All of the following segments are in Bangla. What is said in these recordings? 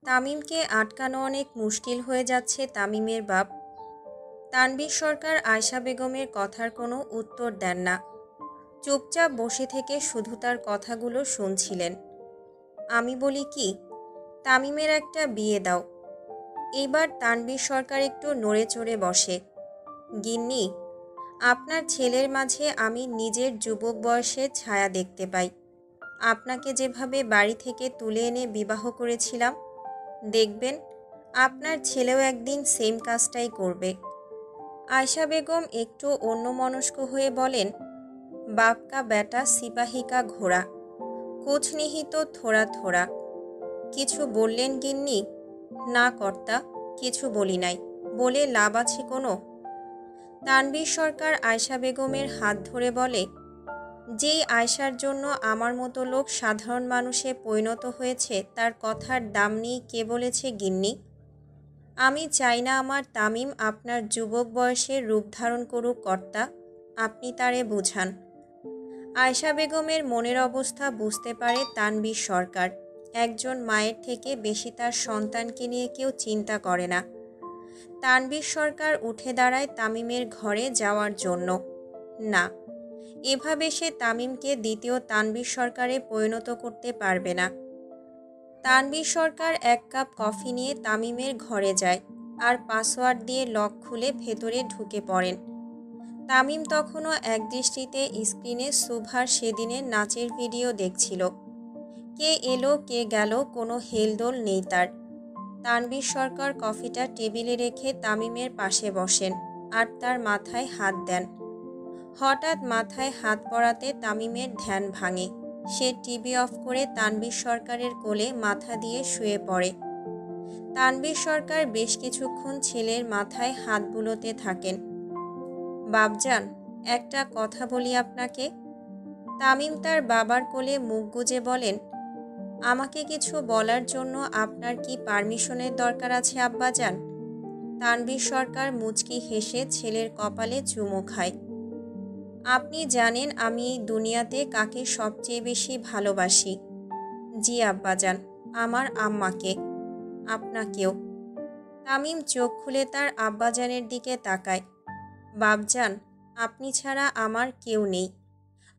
তামিমকে আটকানো অনেক মুশকিল হয়ে যাচ্ছে তামিমের বাপ। তানভীর সরকার আয়শা বেগমের কথার কোনো উত্তর দেন না, চুপচাপ বসে থেকে শুধু তার কথাগুলো শুনছিলেন। আমি বলি কি, তামিমের একটা বিয়ে দাও। এইবার তানভীর সরকার একটু নড়ে চড়ে বসে। গিন্নি, আপনার ছেলের মাঝে আমি নিজের যুবক বয়সের ছায়া দেখতে পাই। আপনাকে যেভাবে বাড়ি থেকে তুলে এনে বিবাহ করেছিলাম, দেখবেন আপনার ছেলেও একদিন সেম কাজটাই করবে। আয়শা বেগম একটু অন্যমনস্ক হয়ে বলেন, বাপ কা বেটা সিপাহি কা ঘোড়া, কুছ নিহিত থোড়া থোড়া। কিছু বললেন গিন্নি? না কর্তা, কিছু বলি নাই, বলে লাভ আছে কোনো? তানভীর সরকার আয়শা বেগমের হাত ধরে বলে, যেই আয়শার জন্য আমার মতো লোক সাধারণ মানুষে পরিণত হয়েছে, তার কথার দাম নেই কে বলেছে গিন্নি? আমি চাই না আমার তামিম আপনার যুবক বয়সের রূপ ধারণ করুক কর্তা, আপনি তারে বুঝান। আয়শা বেগমের মনের অবস্থা বুঝতে পারে তানভীর সরকার। একজন মায়ের থেকে বেশি তার সন্তানকে নিয়ে কেউ চিন্তা করে না। তানভীর সরকার উঠে দাঁড়ায় তামিমের ঘরে যাওয়ার জন্য। না, এভাবে সে তামিমকে দ্বিতীয় তানভীর সরকারে পরিণত করতে পারবে না। তানভীর সরকার এক কাপ কফি নিয়ে তামিমের ঘরে যায় আর পাসওয়ার্ড দিয়ে লক খুলে ভেতরে ঢুকে পড়েন। তামিম তখনও একদৃষ্টিতে স্ক্রিনে সুভার সেদিনের নাচের ভিডিও দেখছিল। কে এলো কে গেল কোনো হেলদোল নেই তার। তানভীর সরকার কফিটা টেবিলে রেখে তামিমের পাশে বসেন আর তার মাথায় হাত দেন। হঠাৎ মাথায় হাত পড়াতে তামিমের ধ্যান ভাঙে। সে টিভি অফ করে তানভীর সরকারের কোলে মাথা দিয়ে শুয়ে পড়ে। তানভীর সরকার বেশ কিছুক্ষণ ছেলের মাথায় হাত বুলোতে থাকেন। বাপজান, একটা কথা বলি আপনাকে। তামিম তার বাবার কোলে মুখ গুজে বলেন, আমাকে কিছু বলার জন্য আপনার কি পারমিশনের দরকার আছে আব্বাজান? তানভীর সরকার মুচকি হেসে ছেলের কপালে চুমু খায়। আপনি জানেন আমি এই দুনিয়াতে কাকে সবচেয়ে বেশি ভালোবাসি? জি আব্বাজান, আমার আম্মাকে। আপনাকেও। তামিম চোখ খুলে তার আব্বাজানের দিকে তাকায়। বাপজান, আপনি ছাড়া আমার কেউ নেই,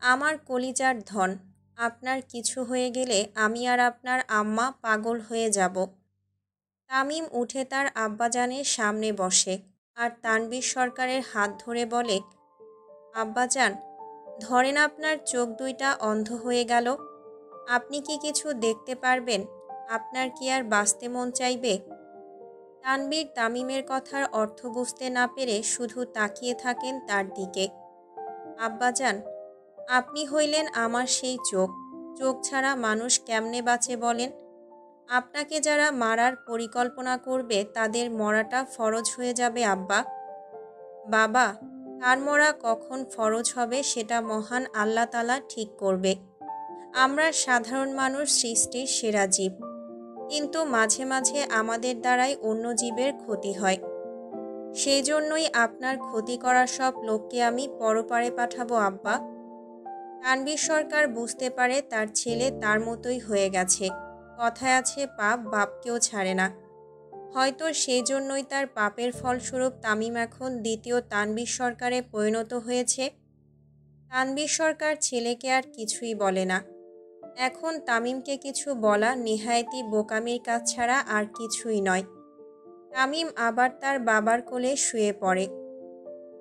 আমার কলিজার ধন। আপনার কিছু হয়ে গেলে আমি আর আপনার আম্মা পাগল হয়ে যাব। তামিম উঠে তার আব্বাজানের সামনে বসে আর তানভীর সরকারের হাত ধরে বলে, আব্বাজান, ধরেন আপনার চোখ দুইটা অন্ধ হয়ে গেল, আপনি কি কিছু দেখতে পারবেন? আপনার কি আর বাঁচতে মন চাইবে? তানভীর তামিমের কথার অর্থ বুঝতে না পেরে শুধু তাকিয়ে থাকেন তার দিকে। আব্বাজান, আপনি হইলেন আমার সেই চোখ। চোখ ছাড়া মানুষ কেমনে বাঁচে বলেন? আপনাকে যারা মারার পরিকল্পনা করবে তাদের মরাটা ফরজ হয়ে যাবে আব্বা। বাবা, কার মরা কখন ফরজ হবে সেটা মহান আল্লাহ তাআলা ঠিক করবে। আমরা সাধারণ মানুষ সৃষ্টির সেরা জীব, কিন্তু মাঝে মাঝে আমাদের দ্বারাই অন্য জীবের ক্ষতি হয়। সেই জন্যই আপনার ক্ষতি করা সব লোককে আমি পরপারে পাঠাবো আব্বা। তানভীর সরকার বুঝতে পারে তার ছেলে তার মতোই হয়ে গেছে। কথায় আছে, পাপ বাপকেও ছাড়ে না। হয়তো সেই জন্যই তার পাপের ফলস্বরূপ তামিম এখন দ্বিতীয় তানভীর সরকারে পরিণত হয়েছে। তানভীর সরকার ছেলেকে আর কিছুই বলে না। এখন তামিমকে কিছু বলা নেহায়েতি বোকামির কাজ ছাড়া আর কিছুই নয়। তামিম আবার তার বাবার কোলে শুয়ে পড়ে।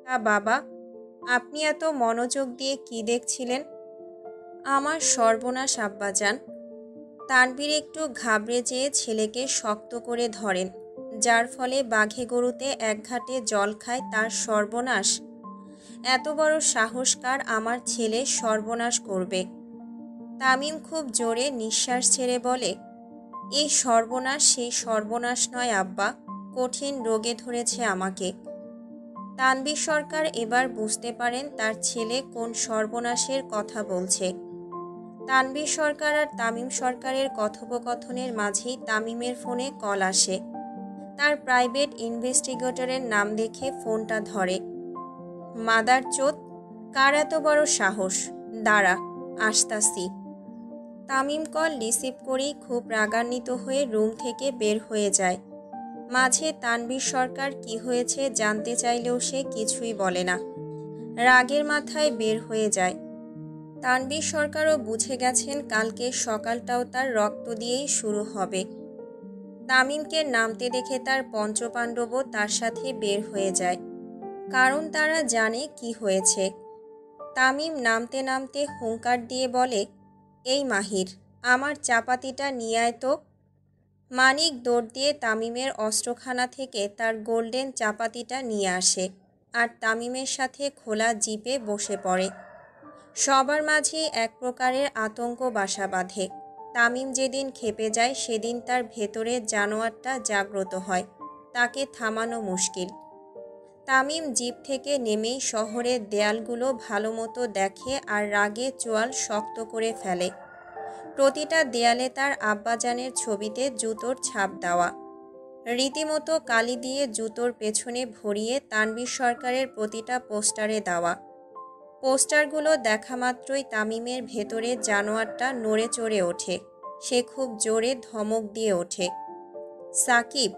তা বাবা, আপনি এত মনোযোগ দিয়ে কি দেখছিলেন? আমার সর্বনাশ আব্বাজান। তানভীর একটু ঘাবড়ে যেয়ে ছেলেকে শক্ত করে ধরেন, যার ফলে বাঘে গরুতে এক ঘাটে জল খায় তার সর্বনাশ। এত বড় সাহস কার আমার ছেলে সর্বনাশ করবে? তামিম খুব জোরে নিঃশ্বাস ছেড়ে বলে, এই সর্বনাশ সেই সর্বনাশ নয় আব্বা, কঠিন রোগে ধরেছে আমাকে। তানভীর সরকার এবার বুঝতে পারেন তার ছেলে কোন সর্বনাশের কথা বলছে। তানভীর সরকার আর তামিম সরকারের কথোপকথনের মাঝেই তামিমের ফোনে কল আসে। তার প্রাইভেট ইনভেস্টিগেটরের নাম দেখে ফোনটা ধরে। মাদারচোদ, কার এত বড় সাহস? দাঁড়া, আসতাছি। তামিম কল রিসিভ করেই খুব রাগান্বিত হয়ে রুম থেকে বের হয়ে যায়। মাঝে তানভীর সরকার কি হয়েছে জানতে চাইলেও সে কিছুই বলে না, রাগের মাথায় বের হয়ে যায়। তানভীর সরকারও বুঝে গেছেন কালকে সকালটাও তার রক্ত দিয়েই শুরু হবে। তামিমকে নামতে দেখে তার পঞ্চপাণ্ডবও তার সাথে বের হয়ে যায়, কারণ তারা জানে কি হয়েছে। তামিম নামতে নামতে হুঙ্কার দিয়ে বলে, এই মাহির, আমার চাপাতিটা নিয়ে আয় তো। মানিক দৌড় দিয়ে তামিমের অস্ত্রখানা থেকে তার গোল্ডেন চাপাতিটা নিয়ে আসে আর তামিমের সাথে খোলা জিপে বসে পড়ে। সবার মাঝেই এক প্রকারের আতঙ্ক বাসা বাঁধে। তামিম যেদিন খেপে যায় সেদিন তার ভেতরের জানোয়ারটা জাগ্রত হয়, তাকে থামানো মুশকিল। তামিম জিপ থেকে নেমেই শহরের দেয়ালগুলো ভালো মতো দেখে আর রাগে চোয়াল শক্ত করে ফেলে। প্রতিটা দেয়ালে তার আব্বাজানের ছবিতে জুতোর ছাপ দেওয়া, রীতিমতো কালি দিয়ে জুতোর পেছনে ভরিয়ে তানভীর সরকারের প্রতিটা পোস্টারে দেওয়া। পোস্টারগুলো দেখা মাত্রই তামিমের ভেতরে জানোয়ারটা নড়ে চড়ে ওঠে। সে খুব জোরে ধমক দিয়ে ওঠে, সাকিব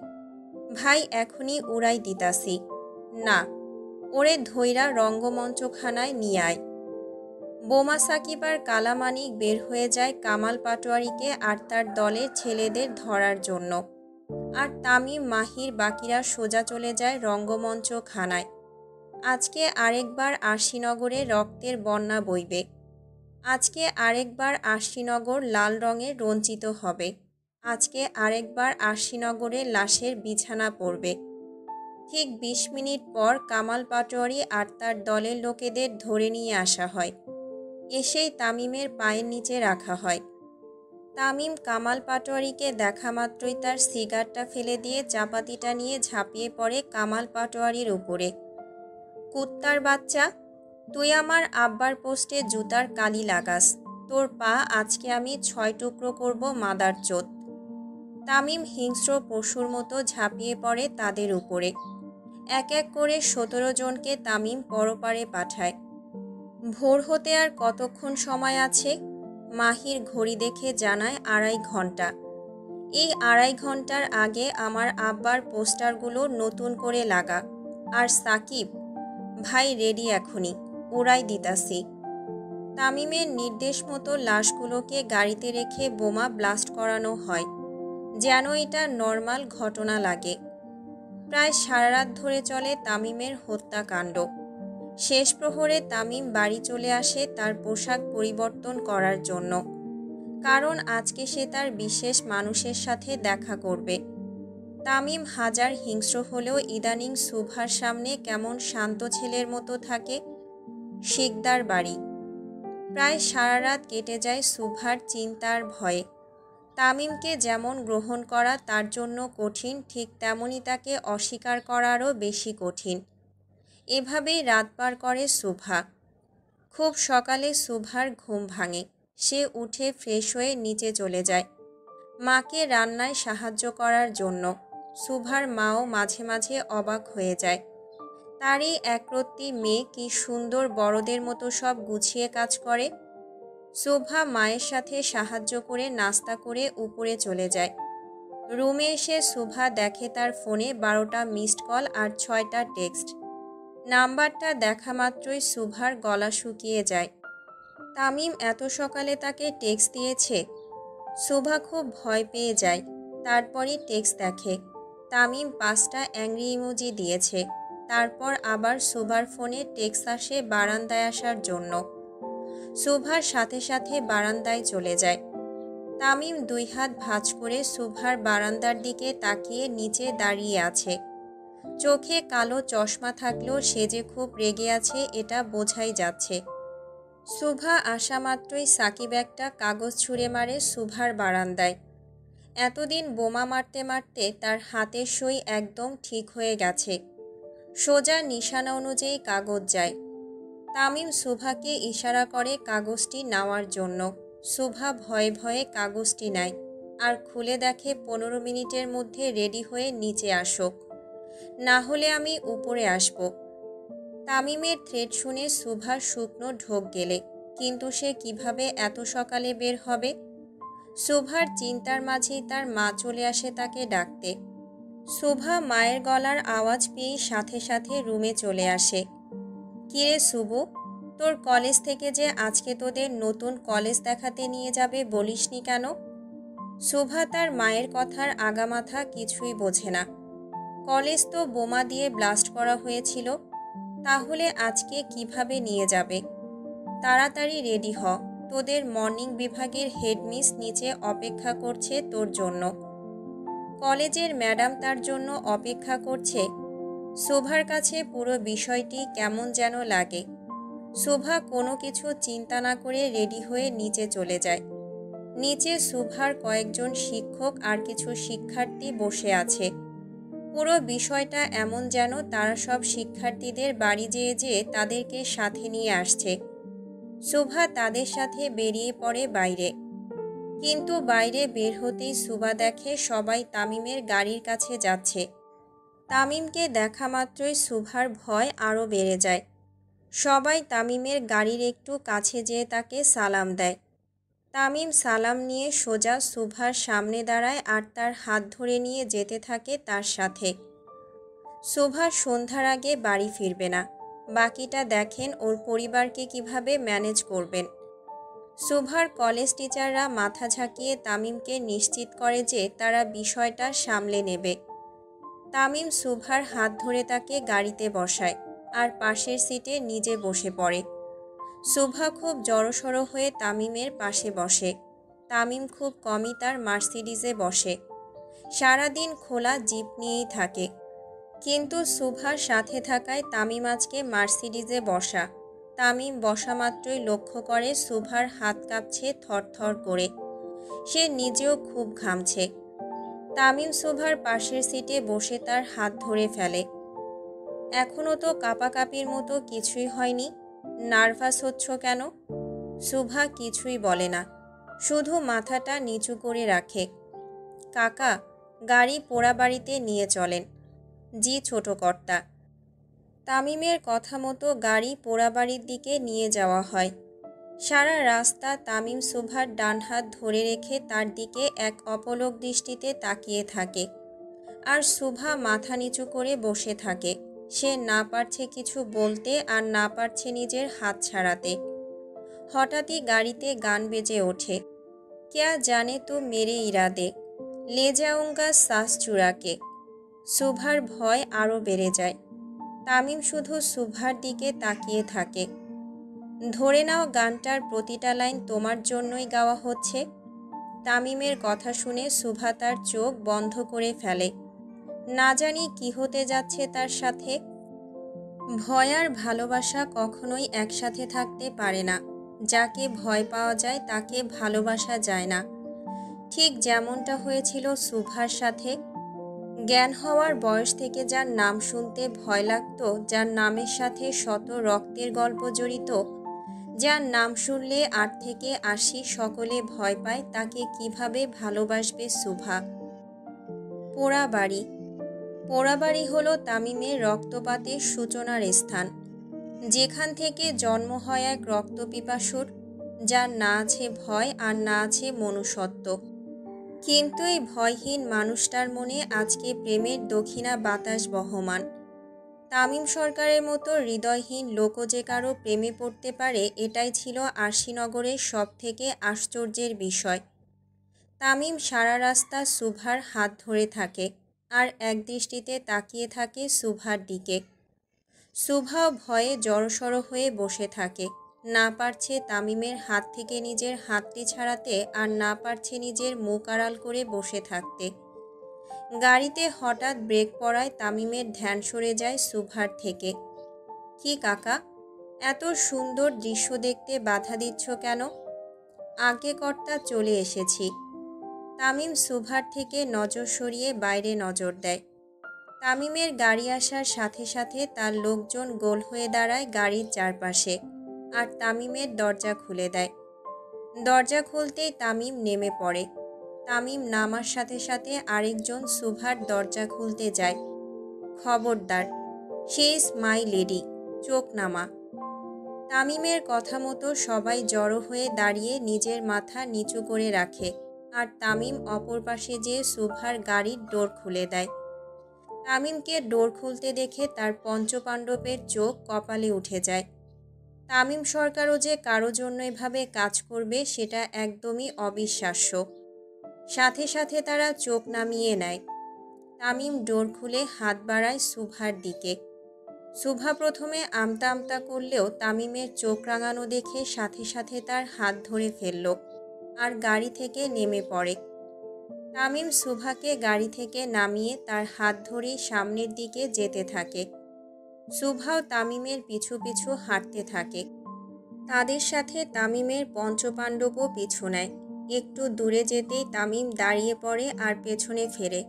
ভাই, এখনই উড়াই দিতাসি। না, ওরে ধইরা রঙ্গমঞ্চখানায় নিয়ে আয়। বোমা সাকিব আর কালামানিক বের হয়ে যায় কামাল পাটোয়ারিকে আর তার দলের ছেলেদের ধরার জন্য। আর তামিম, মাহির, বাকিরা সোজা চলে যায় রঙ্গমঞ্চখানায়। আজকে আরেকবার আশিনগরে রক্তের বন্যা বইবে। আজকে আরেকবার আশিনগর লাল রঙে রঞ্জিত হবে। আজকে আরেকবার আশিনগরে লাশের বিছানা পড়বে। ঠিক ২০ মিনিট পর কামাল পাটোয়ারি আর তার দলের লোকেদের ধরে নিয়ে আসা হয়। এসেই তামিমের পায়ের নিচে রাখা হয়। তামিম কামাল পাটোয়ারিকে দেখা মাত্রই তার সিগারটা ফেলে দিয়ে চাপাতিটা নিয়ে ঝাঁপিয়ে পড়ে কামাল পাটোয়ারির উপরে। কুত্তার বাচ্চা, তুই আমার আব্বার পোস্টে জুতার কালি লাগাস, তোর পা আজকে আমি ৬ টুকরো করব মাদারচোদ। তামিম হিংস্র পশুর মতো ঝাঁপিয়ে পড়ে তাদের উপরে। এক এক করে ১৭ জনকে তামিম পরপারে পাঠায়। ভোর হতে আর কতক্ষণ সময় আছে? মাহির ঘড়ি দেখে জানায় ২.৫ ঘন্টা। এই ২.৫ ঘন্টার আগে আমার আব্বার পোস্টারগুলো নতুন করে লাগা। আর সাকিব ভাই রেডি, এখনই উড়াই দিতাসি। তামিমের নির্দেশ মতো লাশগুলোকে গাড়িতে রেখে বোমা ব্লাস্ট করানো হয়, যেন এটা নর্মাল ঘটনা লাগে। প্রায় সারা রাত ধরে চলে তামিমের হত্যাকাণ্ড। শেষ প্রহরে তামিম বাড়ি চলে আসে তার পোশাক পরিবর্তন করার জন্য, কারণ আজকে সে তার বিশেষ মানুষের সাথে দেখা করবে। তামিম হাজার হিংস্র হলেও ইদানিং সুভার সামনে কেমন শান্ত ছেলের মতো থাকে। শিকদার বাড়ি। প্রায় সারা রাত কেটে যায় সুভার চিন্তার ভয়ে। তামিমকে যেমন গ্রহণ করা তার জন্য কঠিন, ঠিক তেমনই তাকে অস্বীকার করারও বেশি কঠিন। এভাবেই রাত পার করে সুভা। খুব সকালে সুভার ঘুম ভাঙে। সে উঠে ফ্রেশ হয়ে নিচে চলে যায় মাকে রান্নায় সাহায্য করার জন্য। সুভার মাও মাঝে মাঝে অবাক হয়ে যায়, তারই একরত্তি মেয়ে কি সুন্দর বড়দের মতো সব গুছিয়ে কাজ করে। সুভা মায়ের সাথে সাহায্য করে নাস্তা করে উপরে চলে যায়। রুমে এসে সুভা দেখে তার ফোনে ১২টা মিসড কল আর ৬টা টেক্সট। নাম্বারটা দেখা মাত্রই সুভার গলা শুকিয়ে যায়। তামিম এত সকালে তাকে টেক্সট দিয়েছে। সুভা খুব ভয় পেয়ে যায়। তারপরই টেক্সট দেখে তামিম ৫টা অ্যাংরি ইমোজি দিয়েছে। তারপর আবার সুভার ফোনে টেক্সট আসে বারান্দায় আসার জন্য। সুভার সাথে সাথে বারান্দায় চলে যায়। তামিম ২ হাত ভাঁজ করে সুভার বারান্দার দিকে তাকিয়ে নিচে দাঁড়িয়ে আছে। চোখে কালো চশমা থাকলেও সে যে খুব রেগে আছে এটা বোঝাই যাচ্ছে। সুভা আসা মাত্রই সাকিব একটা কাগজ ছুঁড়ে মারে সুভার বারান্দায়। এতদিন বোমা মারতে মারতে তার হাতের সই একদম ঠিক হয়ে গেছে। সোজা নিশানা অনুযায়ী কাগজ যায়। তামিম সুভাকে ইশারা করে কাগজটি নেওয়ার জন্য। সুভা ভয়ে ভয়ে কাগজটি নেয় আর খুলে দেখে ১৫ মিনিটের মধ্যে রেডি হয়ে নিচে আসো, না হলে আমি উপরে আসব। তামিমের থ্রেট শুনে সুভার শুকনো ঢোক গেলে, কিন্তু সে কিভাবে এত সকালে বের হবে? শুভার চিন্তার মাঝেই তার মা চলে আসে তাকে ডাকতে। শুভা মায়ের গলার আওয়াজ পেয়েই সাথে সাথে রুমে চলে আসে। কিরে শুভু, তোর কলেজ থেকে যে আজকে তোদের নতুন কলেজ দেখাতে নিয়ে যাবে বলিসনি কেন? শুভা তার মায়ের কথার আগামাথা কিছুই বোঝে না। কলেজ তো বোমা দিয়ে ব্লাস্ট করা হয়েছিল, তাহলে আজকে কিভাবে নিয়ে যাবে? তাড়াতাড়ি রেডি হ, তোদের মর্নিং বিভাগের হেডমিস নিচে অপেক্ষা করছে তোর জন্য। কলেজের ম্যাডাম তার জন্য অপেক্ষা করছে। শোভার কাছে পুরো বিষয়টি কেমন যেন লাগে। শোভা কোনো কিছু চিন্তা না করে রেডি হয়ে নিচে চলে যায়। নিচে শোভার কয়েকজন শিক্ষক আর কিছু শিক্ষার্থী বসে আছে। পুরো বিষয়টা এমন যেন তারা সব শিক্ষার্থীদের বাড়ি যেয়ে যেয়ে তাদেরকে সাথে নিয়ে আসছে। শোভা তাদের সাথে বেরিয়ে পড়ে বাইরে। কিন্তু বাইরে বের হতেই শোভা দেখে সবাই তামিমের গাড়ির কাছে যাচ্ছে। তামিমকে দেখা মাত্রই শোভার ভয় আরও বেড়ে যায়। সবাই তামিমের গাড়ির একটু কাছে যেয়ে তাকে সালাম দেয়। তামিম সালাম নিয়ে সোজা শোভার সামনে দাঁড়ায় আর তার হাত ধরে নিয়ে যেতে থাকে তার সাথে। শোভা সন্ধ্যার আগে বাড়ি ফিরবে না, বাকিটা দেখেন ওর পরিবারকে কিভাবে ম্যানেজ করবেন। শোভার কলেজ টিচাররা মাথা ঝাঁকিয়ে তামিমকে নিশ্চিত করে যে তারা বিষয়টা সামলে নেবে। তামিম শোভার হাত ধরে তাকে গাড়িতে বসায় আর পাশের সিটে নিজে বসে পড়ে। শোভা খুব জড়সড় হয়ে তামিমের পাশে বসে। তামিম খুব কমই তার মার্সিডিজে বসে। সারাদিন খোলা জিপ নিয়েই থাকে, কিন্তু শোভার সাথে থাকায় তামিম আজকে মার্সিডিজে বসা। তামিম বসা মাত্রই লক্ষ্য করে শোভার হাত কাঁপছে থরথর করে। সে নিজেও খুব ঘামছে। তামিম শোভার পাশের সিটে বসে তার হাত ধরে ফেলে। এখনও তো কাঁপাকাঁপির মতো কিছুই হয়নি, নার্ভাস হচ্ছ কেন? শোভা কিছুই বলে না, শুধু মাথাটা নিচু করে রাখে। কাকা, গাড়ি পোড়াবাড়িতে নিয়ে চলেন। জি ছোট কর্তা। তামিমের কথা মতো গাড়ি পোড়াবাড়ির দিকে নিয়ে যাওয়া হয়। সারা রাস্তা তামিম শোভার ডান হাত ধরে রেখে তার দিকে এক অপলক দৃষ্টিতে তাকিয়ে থাকে। আর শোভা মাথা নিচু করে বসে থাকে। সে না পারছে কিছু বলতে আর না পারছে নিজের হাত ছাড়াতে। হঠাৎই গাড়িতে গান বেজে ওঠে। ক্যা জানে তো মেরে ইরাদে, লে যাউঙ্গা সাস চুরাকে। শোভার ভয় আরও বেড়ে যায়। তামিম শুধু শোভার দিকে তাকিয়ে থাকে। ধরে নাও গানটার প্রতিটা লাইন তোমার জন্যই গাওয়া হচ্ছে। তামিমের কথা শুনে শোভা তার চোখ বন্ধ করে ফেলে। না জানি কি হতে যাচ্ছে তার সাথে। ভয় আর ভালোবাসা কখনোই একসাথে থাকতে পারে না। যাকে ভয় পাওয়া যায় তাকে ভালোবাসা যায় না। ঠিক যেমনটা হয়েছিল শোভার সাথে। জ্ঞান হওয়ার বয়স থেকে যার নাম শুনতে ভয় লাগত, যার নামের সাথে শত রক্তের গল্প জড়িত, যার নাম শুনলে ৮ থেকে ৮০ সকলে ভয় পায়, তাকে কিভাবে ভালোবাসবে শোভা? পোড়াবাড়ি। পোড়াবাড়ি হলো তামিমের রক্তপাতের সূচনার স্থান, যেখান থেকে জন্ম হয় এক রক্তপিপাসুর, যার না আছে ভয় আর না আছে মনুষ্যত্ব। কিন্তু এই ভয়হীন মানুষটার মনে আজকে প্রেমের দক্ষিণা বাতাস বহমান। তামিম সরকারের মতো হৃদয়হীন লোকও যে কারো প্রেমে পড়তে পারে, এটাই ছিল আরশিনগরের সবথেকে আশ্চর্যের বিষয়। তামিম সারা রাস্তা শোভার হাত ধরে থাকে আর একদৃষ্টিতে তাকিয়ে থাকে শোভার দিকে। শোভাও ভয়ে জড়সড় হয়ে বসে থাকে। না পারছে তামিমের হাত থেকে নিজের হাতটি ছাড়াতে আর না পারছে নিজের মুখ আড়াল করে বসে থাকতে। গাড়িতে হঠাৎ ব্রেক পড়ায় তামিমের ধ্যান সরে যায় শোভার থেকে। কি কাকা, এত সুন্দর দৃশ্য দেখতে বাধা দিচ্ছ কেন? আগে কর্তা, চলে এসেছি। তামিম শোভার থেকে নজর সরিয়ে বাইরে নজর দেয়। তামিমের গাড়ি আসার সাথে সাথে তার লোকজন গোল হয়ে দাঁড়ায় গাড়ির চারপাশে আর তামিমের দরজা খুলে দেয়। দরজা খুলতেই তামিম নেমে পড়ে। তামিম নামার সাথে সাথে আরেকজন শোভার দরজা খুলতে যায়। খবরদার, শি ইজ মাই লেডি, চোখ নামা। তামিমের কথা মতো সবাই জড়ো হয়ে দাঁড়িয়ে নিজের মাথা নিচু করে রাখে আর তামিম অপর পাশে যেয়ে শুভার গাড়ির ডোর খুলে দেয়। তামিমকে ডোর খুলতে দেখে তার পঞ্চপাণ্ডবের চোখ কপালে উঠে যায়। তামিম সরকারও যে কারো জন্য এভাবে কাজ করবে সেটা একদমই অবিশ্বাস্য। সাথে সাথে তারা চোখ নামিয়ে নেয়। তামিম ডোর খুলে হাত বাড়ায় শুভার দিকে। শুভা প্রথমে আমতা আমতা করলেও তামিমের চোখ রাঙানো দেখে সাথে সাথে তার হাত ধরে ফেলল আর গাড়ি থেকে নেমে পড়ে। তামিম শুভাকে গাড়ি থেকে নামিয়ে তার হাত ধরে সামনের দিকে যেতে থাকে। শুভাও তামিমের পিছু পিছু হাঁটতে থাকে। তাদের সাথে তামিমের পঞ্চপাণ্ডবও পিছু নেয়। একটু দূরে যেতেই তামিম দাঁড়িয়ে পড়ে আর পেছনে ফেরে।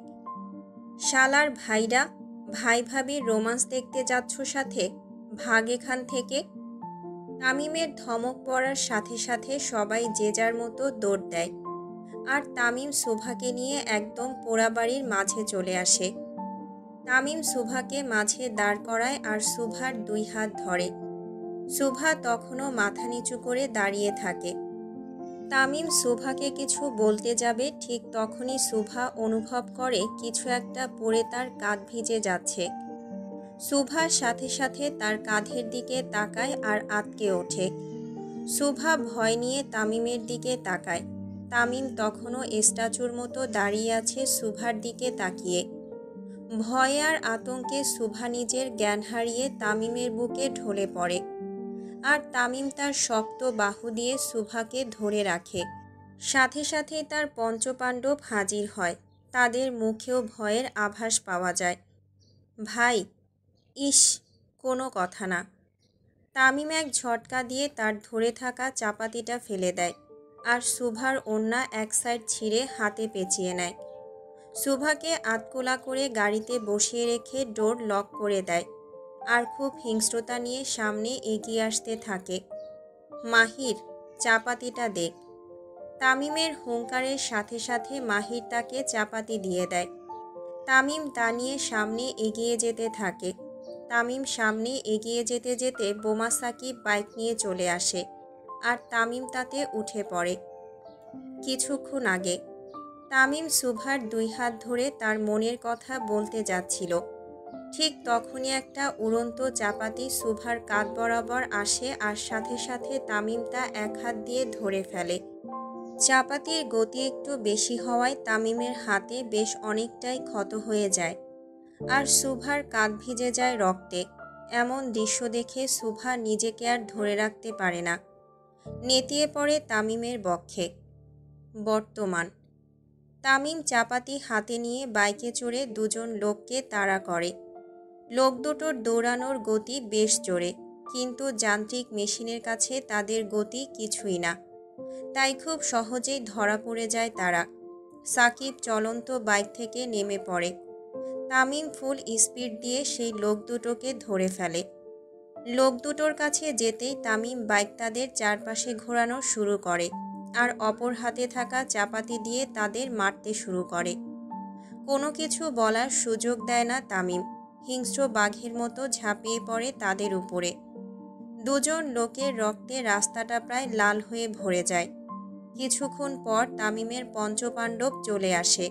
শালার ভাইরা, ভাই ভাবির রোমান্স দেখতে যাচ্ছ সাথে, ভাগ এখান থেকে। তামিমের ধমক পড়ার সাথে সাথে সবাই যে যার মতো দৌড় দেয় আর তামিম শুভাকে নিয়ে একদম পোড়াবাড়ির মাঝে চলে আসে। তামিম শুভাকে মাঝে দাঁড় করায় আর শুভার দুই হাত ধরে। শুভা তখনও মাথা নিচু করে দাঁড়িয়ে থাকে। তামিম শুভাকে কিছু বলতে যাবে ঠিক তখনই শুভা অনুভব করে কিছু একটা পড়ে তার কাঁধ ভিজে যাচ্ছে। শুভার সাথে সাথে তার কাঁধের দিকে তাকায় আর আঁতকে ওঠে। শুভা ভয় নিয়ে তামিমের দিকে তাকায়। তামিম তখনও স্ট্যাচুর মতো দাঁড়িয়ে আছে শুভার দিকে তাকিয়ে। ভয়ে আর আতঙ্কে শুভা নিজের জ্ঞান হারিয়ে তামিমের বুকে ঢলে পড়ে আর তামিম তার শক্ত বাহু দিয়ে শুভাকে ধরে রাখে। সাথে সাথে তার পঞ্চপাণ্ডব হাজির হয়। তাদের মুখেও ভয়ের আভাস পাওয়া যায়। ভাই, ইস, কোনো কথা না। তামিম এক ঝটকা দিয়ে তার ধরে থাকা চাপাতিটা ফেলে দেয় আর শুভার ওড়না এক সাইড ছিঁড়ে হাতে পেঁচিয়ে নেয়। শুভাকে আতকোলা করে গাড়িতে বসিয়ে রেখে ডোর লক করে দেয় আর খুব হিংস্রতা নিয়ে সামনে এগিয়ে আসতে থাকে। মাহির, চাপাতিটা দেখ। তামিমের হুঙ্কারের সাথে সাথে মাহির তাকে চাপাতি দিয়ে দেয়। তামিম তা নিয়ে সামনে এগিয়ে যেতে থাকে। তামিম সামনে এগিয়ে যেতে যেতে বোমা সাকিব বাইক নিয়ে চলে আসে আর তামিম তাতে উঠে পড়ে। কিছুক্ষণ আগে তামিম শুভার দুই হাত ধরে তার মনের কথা বলতে যাচ্ছিল, ঠিক তখনই একটা উড়ন্ত চাপাতি শুভার কাঁধ বরাবর আসে আর সাথে সাথে তামিম তা এক হাত দিয়ে ধরে ফেলে। চাপাতির গতি একটু বেশি হওয়ায় তামিমের হাতে বেশ অনেকটাই ক্ষত হয়ে যায় আর শুভার কাঁধ ভিজে যায় রক্তে। এমন দৃশ্য দেখে শুভা নিজেকে আর ধরে রাখতে পারে না, নেতিয়ে পড়ে তামিমের বক্ষে। বর্তমান তামিম চাপাতি হাতে নিয়ে বাইকে চড়ে দুজন লোককে তাড়া করে। লোক দুটোর দৌড়ানোর গতি বেশ জোরে, কিন্তু যান্ত্রিক মেশিনের কাছে তাদের গতি কিছুই না, তাই খুব সহজেই ধরা পড়ে যায় তারা। সাকিব চলন্ত বাইক থেকে নেমে পড়ে। তামিম ফুল স্পিড দিয়ে সেই লোক দুটোকে ধরে ফেলে। লোক দুটোর কাছে যেতেই তামিম বাইক তাদের চারপাশে ঘোরানো শুরু করে আর অপর হাতে থাকা চাপাতি দিয়ে তাদের মারতে শুরু করে। কোনো কিছু বলার সুযোগ দেয় না তামিম, হিংস্র বাঘের মতো ঝাঁপিয়ে পড়ে তাদের উপরে। দুজন লোকের রক্তে রাস্তাটা প্রায় লাল হয়ে ভরে যায়। কিছুক্ষণ পর তামিমের পঞ্চপাণ্ডব চলে আসে।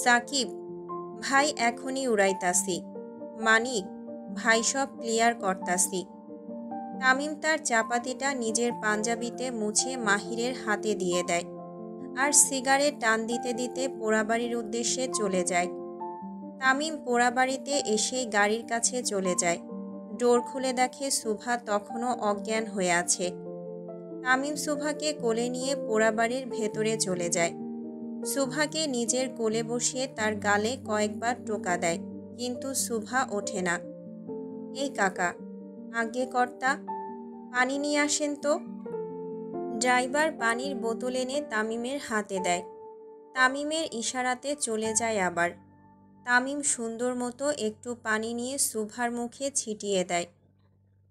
সাকিব ভাই, এখনই উড়াইতাছি। মানিক ভাই, সব ক্লিয়ার করতাছি। তামিম তার চাপাতিটা নিজের পাঞ্জাবিতে মুছে মাহিরের হাতে দিয়ে দেয় আর সিগারেট টান দিতে দিতে পোড়াবাড়ির উদ্দেশ্যে চলে যায়। তামিম পোড়াবাড়িতে এসেই গাড়ির কাছে চলে যায়। ডোর খুলে দেখে শুভা তখনও অজ্ঞান হয়ে আছে। তামিম শুভাকে কোলে নিয়ে পোড়াবাড়ির ভেতরে চলে যায়। শুভাকে নিজের কোলে বসিয়ে তার গালে কয়েকবার টোকা দেয়, কিন্তু শুভা ওঠে না। এই কাকা, আজ্ঞে কর্তা, পানি নিয়ে আসেন তো। ড্রাইভার পানির বোতল এনে তামিমের হাতে দেয়। তামিমের ইশারাতে চলে যায় আবার। তামিম সুন্দর মতো একটু পানি নিয়ে শুভার মুখে ছিটিয়ে দেয়।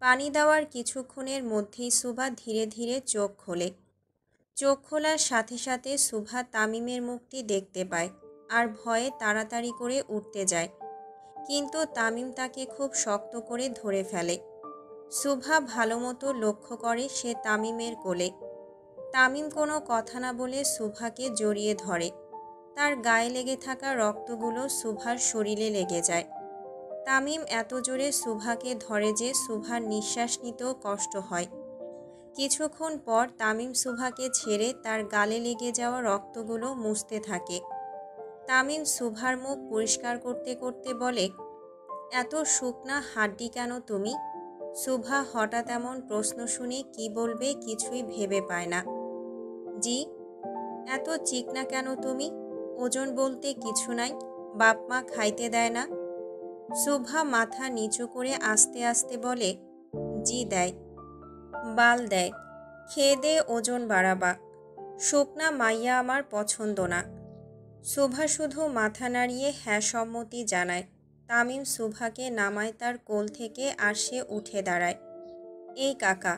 পানি দেওয়ার কিছুক্ষণের মধ্যেই শুভা ধীরে ধীরে চোখ খোলে। চোখ খোলার সাথে সাথে শুভা তামিমের মুখটি দেখতে পায় আর ভয়ে তাড়াতাড়ি করে উঠতে যায়, কিন্তু তামিম তাকে খুব শক্ত করে ধরে ফেলে। শুভা ভালো মতো লক্ষ্য করে সে তামিমের কোলে। তামিম কোনো কথা না বলে সুভাকে জড়িয়ে ধরে। তার গায়ে লেগে থাকা রক্তগুলো সুভার শরীরে লেগে যায়। তামিম এত জোরে সুভাকে ধরে যে সুভার নিঃশ্বাস নিতেও কষ্ট হয়। কিছুক্ষণ পর তামিম সুভাকে ছেড়ে তার গালে লেগে যাওয়া রক্তগুলো মুছতে থাকে। তামিম সুভার মুখ পরিষ্কার করতে করতে বলে, এত শুকনা হাড্ডি কেন তুমি? সুভা হঠাৎ এমন প্রশ্ন শুনে কি বলবে কিছুই ভেবে পায় না। জি। এত চিকনা কেন তুমি? ওজন বলতে কিছু নাই, বাপ মা খাইতে দেয় না? সুভা মাথা নিচু করে আস্তে আস্তে বলে, জি দেয়, বাল দেয়, খেয়ে দে ওজন বাড়াবা, শুকনা মাইয়া আমার পছন্দ না। সুভা শুধু মাথা নাড়িয়ে হ্যাঁ সম্মতি জানায়। তামিম সুভাকে নামায় তার কোল থেকে আর সে উঠে দাঁড়ায়। এই কাকা।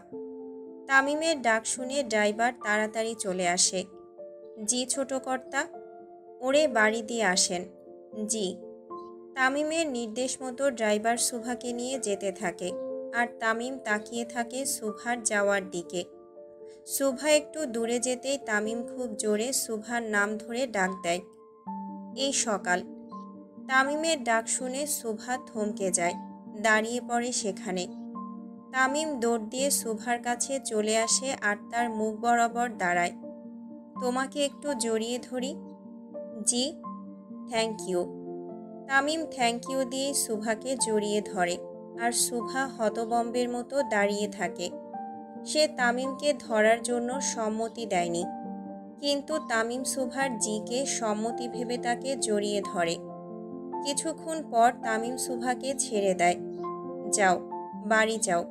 তামিমের ডাক শুনে ড্রাইভার তাড়াতাড়ি চলে আসে। জি ছোট কর্তা। ওরে বাড়ি দিয়ে আসেন। জি। তামিমের নির্দেশ মতো ড্রাইভার সুভাকে নিয়ে যেতে থাকে আর তামিম তাকিয়ে থাকে সুভার যাওয়ার দিকে। সুভা একটু দূরে যেতেই তামিম খুব জোরে সুভার নাম ধরে ডাক দেয়। এই সকাল। তামিমের ডাক শুনে সুভা থমকে যায়, দাঁড়িয়ে পড়ে সেখানে। তামিম দৌড় দিয়ে সুভার কাছে চলে আসে আর তার মুখ বরাবর দাঁড়ায়। তোমাকে একটু জড়িয়ে ধরি। জি। Thank you. Tamim thank you দিয়ে সুভাকে জড়িয়ে ধরে আর সুভা হতবম্বের মতো দাঁড়িয়ে থাকে। সে তামিমকে ধরার জন্য সম্মতি দেয়নি, কিন্তু তামিম সুভার জিকে সম্মতি ভেবে তাকে জড়িয়ে ধরে। কিছুক্ষণ পর তামিম সুভাকে ছেড়ে দেয়। যাও, বাড়ি যাও।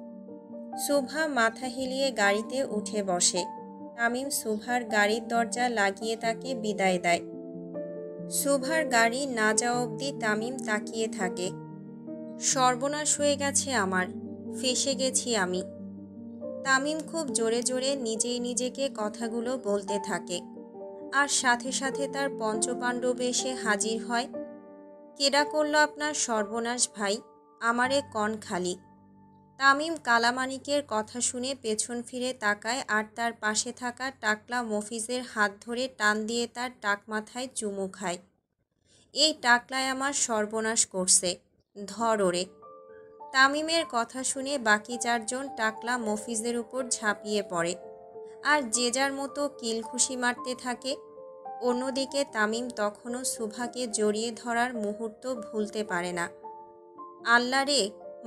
সুভা মাথা হেলিয়ে গাড়িতে উঠে বসে। তামিম সুভার গাড়ির দরজা লাগিয়ে তাকে বিদায় দেয়। সুভার গাড়ি না যাওয়া অবধি তামিম তাকিয়ে থাকে। সর্বনাশ হয়ে গেছে আমার, ফেঁসে গেছি আমি। তামিম খুব জোরে জোরে নিজেই নিজেকে কথাগুলো বলতে থাকে আর সাথে সাথে তার পঞ্চপাণ্ডব এসে হাজির হয়। কেডা করল আপনার সর্বনাশ ভাই, আমারে কন খালি। তামিম কালামানিকের কথা শুনে পেছন ফিরে তাকায় আর তার পাশে থাকা টাকলা মফিজের হাত ধরে টান দিয়ে তার টাক মাথায় চুমু খায়। এই টাকলায় আমার সর্বনাশ করছে, ধর ওরে। তামিমের কথা শুনে বাকি চারজন টাকলা মফিজের উপর ঝাঁপিয়ে পড়ে আর যে যার মতো কিলঘুষি মারতে থাকে। অন্যদিকে তামিম তখনও সুভাকে জড়িয়ে ধরার মুহূর্ত ভুলতে পারে না। আল্লাহ রে,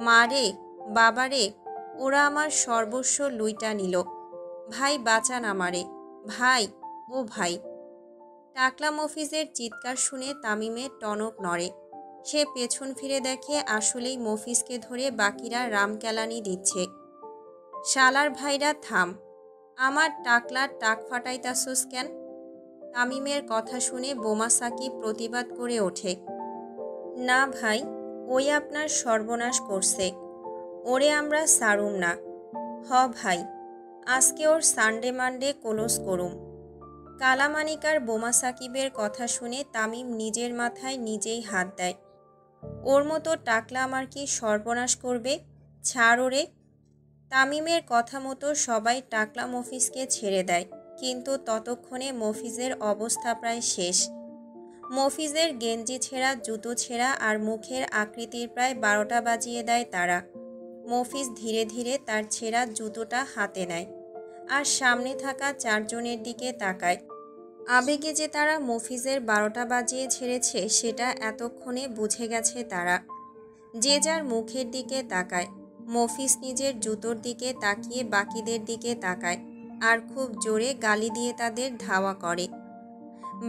মা রে, বাবা রে, ওরা আমার সর্বস্ব লুইটা নিল। ভাই বাঁচান আমারে, ভাই, ও ভাই। টাকলা মফিজের চিৎকার শুনে তামিমের টনক নড়ে। সে পেছন ফিরে দেখে আসলেই মফিজকে ধরে বাকিরা রামকেলানি দিচ্ছে। শালার ভাইরা থাম, আমার টাকলার টাক ফাটাইতাছস কেন? তামিমের কথা শুনে বোমা সাকিব প্রতিবাদ করে ওঠে। না ভাই, ওই আপনার সর্বনাশ করছে, ওরে আমরা সারুম না। হ ভাই, আজকে ওর সানডে মানডে ক্লোজ করুম। কালামানিকার বোমা সাকিবের কথা শুনে তামিম নিজের মাথায় নিজেই হাত দেয়। ওর মতো টাকলা আমার কি সর্বনাশ করবে, ছাড় ওরে। তামিমের কথা মতো সবাই টাকলা মফিজকে ছেড়ে দেয়, কিন্তু ততক্ষণে মফিজের অবস্থা প্রায় শেষ। মফিজের গেঞ্জি ছেঁড়া, জুতো ছেঁড়া আর মুখের আকৃতির প্রায় 12টা বাজিয়ে দেয় তারা। মফিজ ধীরে ধীরে তার ছেঁড়া জুতোটা হাতে নেয় আর সামনে থাকা চারজনের দিকে তাকায়। আবেগে যে তারা মফিজের 12টা বাজিয়ে ছেড়েছে সেটা এতক্ষণে বুঝে গেছে তারা। যে যার মুখের দিকে তাকায়। মফিজ নিজের জুতোর দিকে তাকিয়ে বাকিদের দিকে তাকায় আর খুব জোরে গালি দিয়ে তাদের ধাওয়া করে।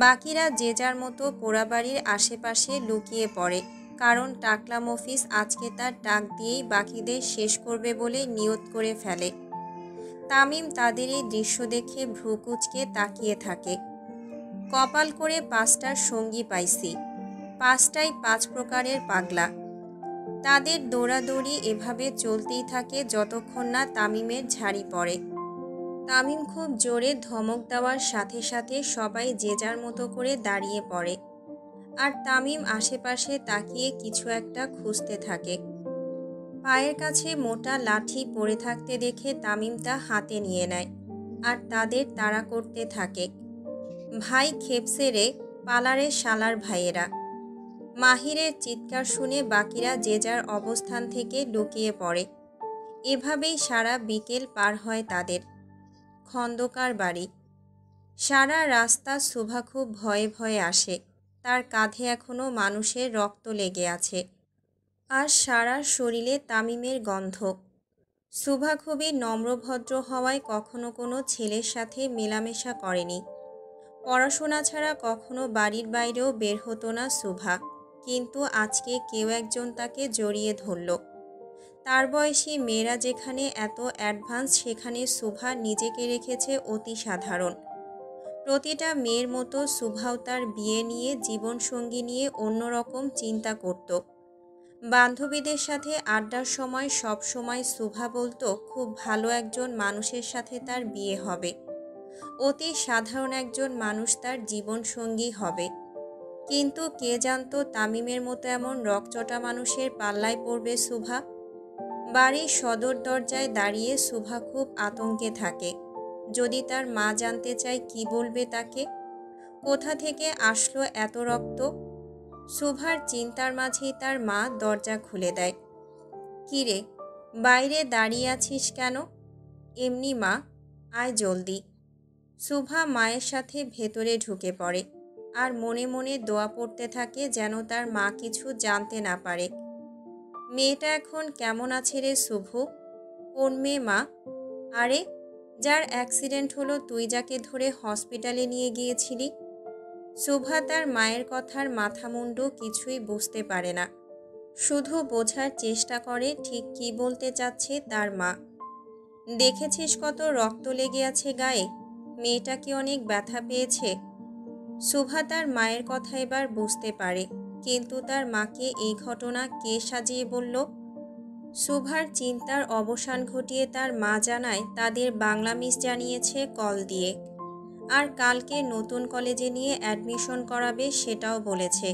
বাকিরা যে যার মতো পোড়াবাড়ির আশেপাশে লুকিয়ে পড়ে, কারণ টাকলা মফিজ আজকে তার টাক দিয়েই বাকিদের শেষ করবে বলে নিয়ত করে ফেলে। তামিম তাদের এই দৃশ্য দেখে ভ্রুকুচকে তাকিয়ে থাকে। কপাল করে 5টার সঙ্গী পাইছি, 5টাই 5 প্রকারের পাগলা। তাদের দৌড়াদৌড়ি এভাবে চলতেই থাকে যতক্ষণ না তামিমের ঝাড়ি পড়ে। তামিম খুব জোরে ধমক দেওয়ার সাথে সাথে সবাই যে যার মতো করে দাঁড়িয়ে পড়ে আর তামিম আশেপাশে তাকিয়ে কিছু একটা খুঁজতে থাকে। পায়ের কাছে মোটা লাঠি পড়ে থাকতে দেখে তামিম তা হাতে নিয়ে নেয় আর তাদের তাড়া করতে থাকে। ভাই খেপসেরে পালারে শালার ভাইয়েরা। মাহিরের চিৎকার শুনে বাকিরা যে যার অবস্থান থেকে লুকিয়ে পড়ে। এভাবেই সারা বিকেল পার হয় তাদের। খন্দকার বাড়ি। সারা রাস্তা শুভা খুব ভয়ে ভয়ে আসে। তার কাঁধে এখনো মানুষের রক্ত লেগে আছে, আর সারা শরীরে তামিমের গন্ধ। শুভা খুবই নম্রভদ্র হওয়ায় কখনো কোনো ছেলের সাথে মেলামেশা করেনি। পড়াশোনা ছাড়া কখনো বাড়ির বাইরেও বের হতো না শুভা, কিন্তু আজকে কেউ একজন তাকে জড়িয়ে ধরল। তার বয়সী মেয়েরা যেখানে এত অ্যাডভান্স, সেখানে শুভা নিজেকে রেখেছে অতি সাধারণ। প্রতিটা মেয়ের মতো শুভাও তার বিয়ে নিয়ে, জীবনসঙ্গী নিয়ে অন্যরকম চিন্তা করত। বান্ধবীদের সাথে আড্ডার সময় সব সময় শুভা বলতো খুব ভালো একজন মানুষের সাথে তার বিয়ে হবে, অতি সাধারণ একজন মানুষ তার জীবনসঙ্গী হবে। কিন্তু কে জানতো তামিমের মতো এমন রকচটা মানুষের পাল্লায় পড়বে শুভা। বাড়ির সদর দরজায় দাঁড়িয়ে শুভা খুব আতঙ্কে থাকে। যদি তার মা জানতে চায় কি বলবে তাকে? কোথা থেকে আসলো এত রক্ত? শুভার চিন্তার মাঝেই তার মা দরজা খুলে দেয়। কিরে, বাইরে দাঁড়িয়ে আছিস কেন? এমনি মা, আয় জলদি। শুভা মায়ের সাথে ভেতরে ঢুকে পড়ে, আর মনে মনে দোয়া পড়তে থাকে যেন তার মা কিছু জানতে না পারে। মেয়েটা এখন কেমন আছে রে শুভ? কোন মেয়ে মা? আরে, যার অ্যাক্সিডেন্ট হলো তুই যাকে ধরে হসপিটালে নিয়ে গিয়েছিলি। শুভা তার মায়ের কথার মাথা মুন্ডু কিছুই বুঝতে পারে না, শুধু বোঝার চেষ্টা করে ঠিক কী বলতে চাচ্ছে তার মা। দেখেছিস কত রক্ত লেগে আছে গায়ে? মেয়েটা কি অনেক ব্যথা পেয়েছে? শুভা তার মায়ের কথা এবার বুঝতে পারে, কিন্তু তার মাকে এই ঘটনা কে সাজিয়ে বলল? শুভার চিন্তার অবসান ঘটিয়ে তার মা জানায় তাদের বাংলা মিস জানিয়েছে কল দিয়ে, আর কালকে নতুন কলেজে নিয়ে অ্যাডমিশন করাবে সেটাও বলেছে।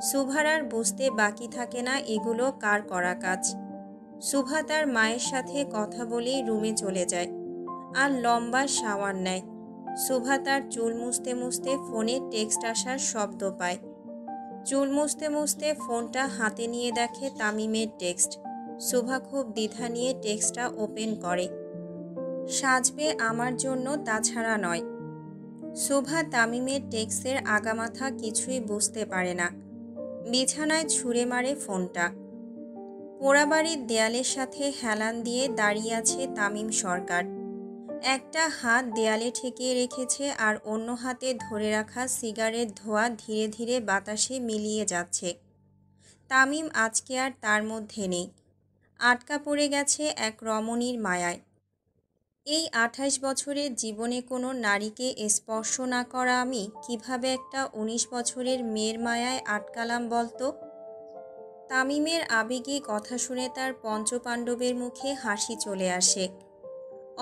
শুভার আর বুঝতে বাকি থাকে না এগুলো কার করা কাজ। শুভা তার মায়ের সাথে কথা বলেই রুমে চলে যায়, আর লম্বা শাওয়ার নেয়। শুভা তার চুল মুছতে মুছতে ফোনে টেক্সট আসার শব্দ পায়। চুল মুছতে মুছতে ফোনটা হাতে নিয়ে দেখে তামিমের টেক্সট। শুভা খুব দ্বিধা নিয়ে টেক্সটটা ওপেন করে। সাজবে আমার জন্য, তাছাড়া নয়। শুভা তামিমের টেক্সটের আগামাথা কিছুই বুঝতে পারে না। বিছানায় ছুঁড়ে মারে ফোনটা। পোড়াবাড়ির দেয়ালের সাথে হেলান দিয়ে দাঁড়িয়ে আছে তামিম সরকার। একটা হাত দেয়ালে ঠেকিয়ে রেখেছে, আর অন্য হাতে ধরে রাখা সিগারেট ধোঁয়া ধীরে ধীরে বাতাসে মিলিয়ে যাচ্ছে। তামিম আজকে আর তার মধ্যে নেই, আটকা পড়ে গেছে এক রমণীর মায়ায়। এই 28 বছরের জীবনে কোনো নারীকে স্পর্শ না করা আমি কিভাবে একটা 19 বছরের মেয়ের মায়ায় আটকালাম বলতো? তামিমের আবেগী কথা শুনে তার পঞ্চপাণ্ডবের মুখে হাসি চলে আসে।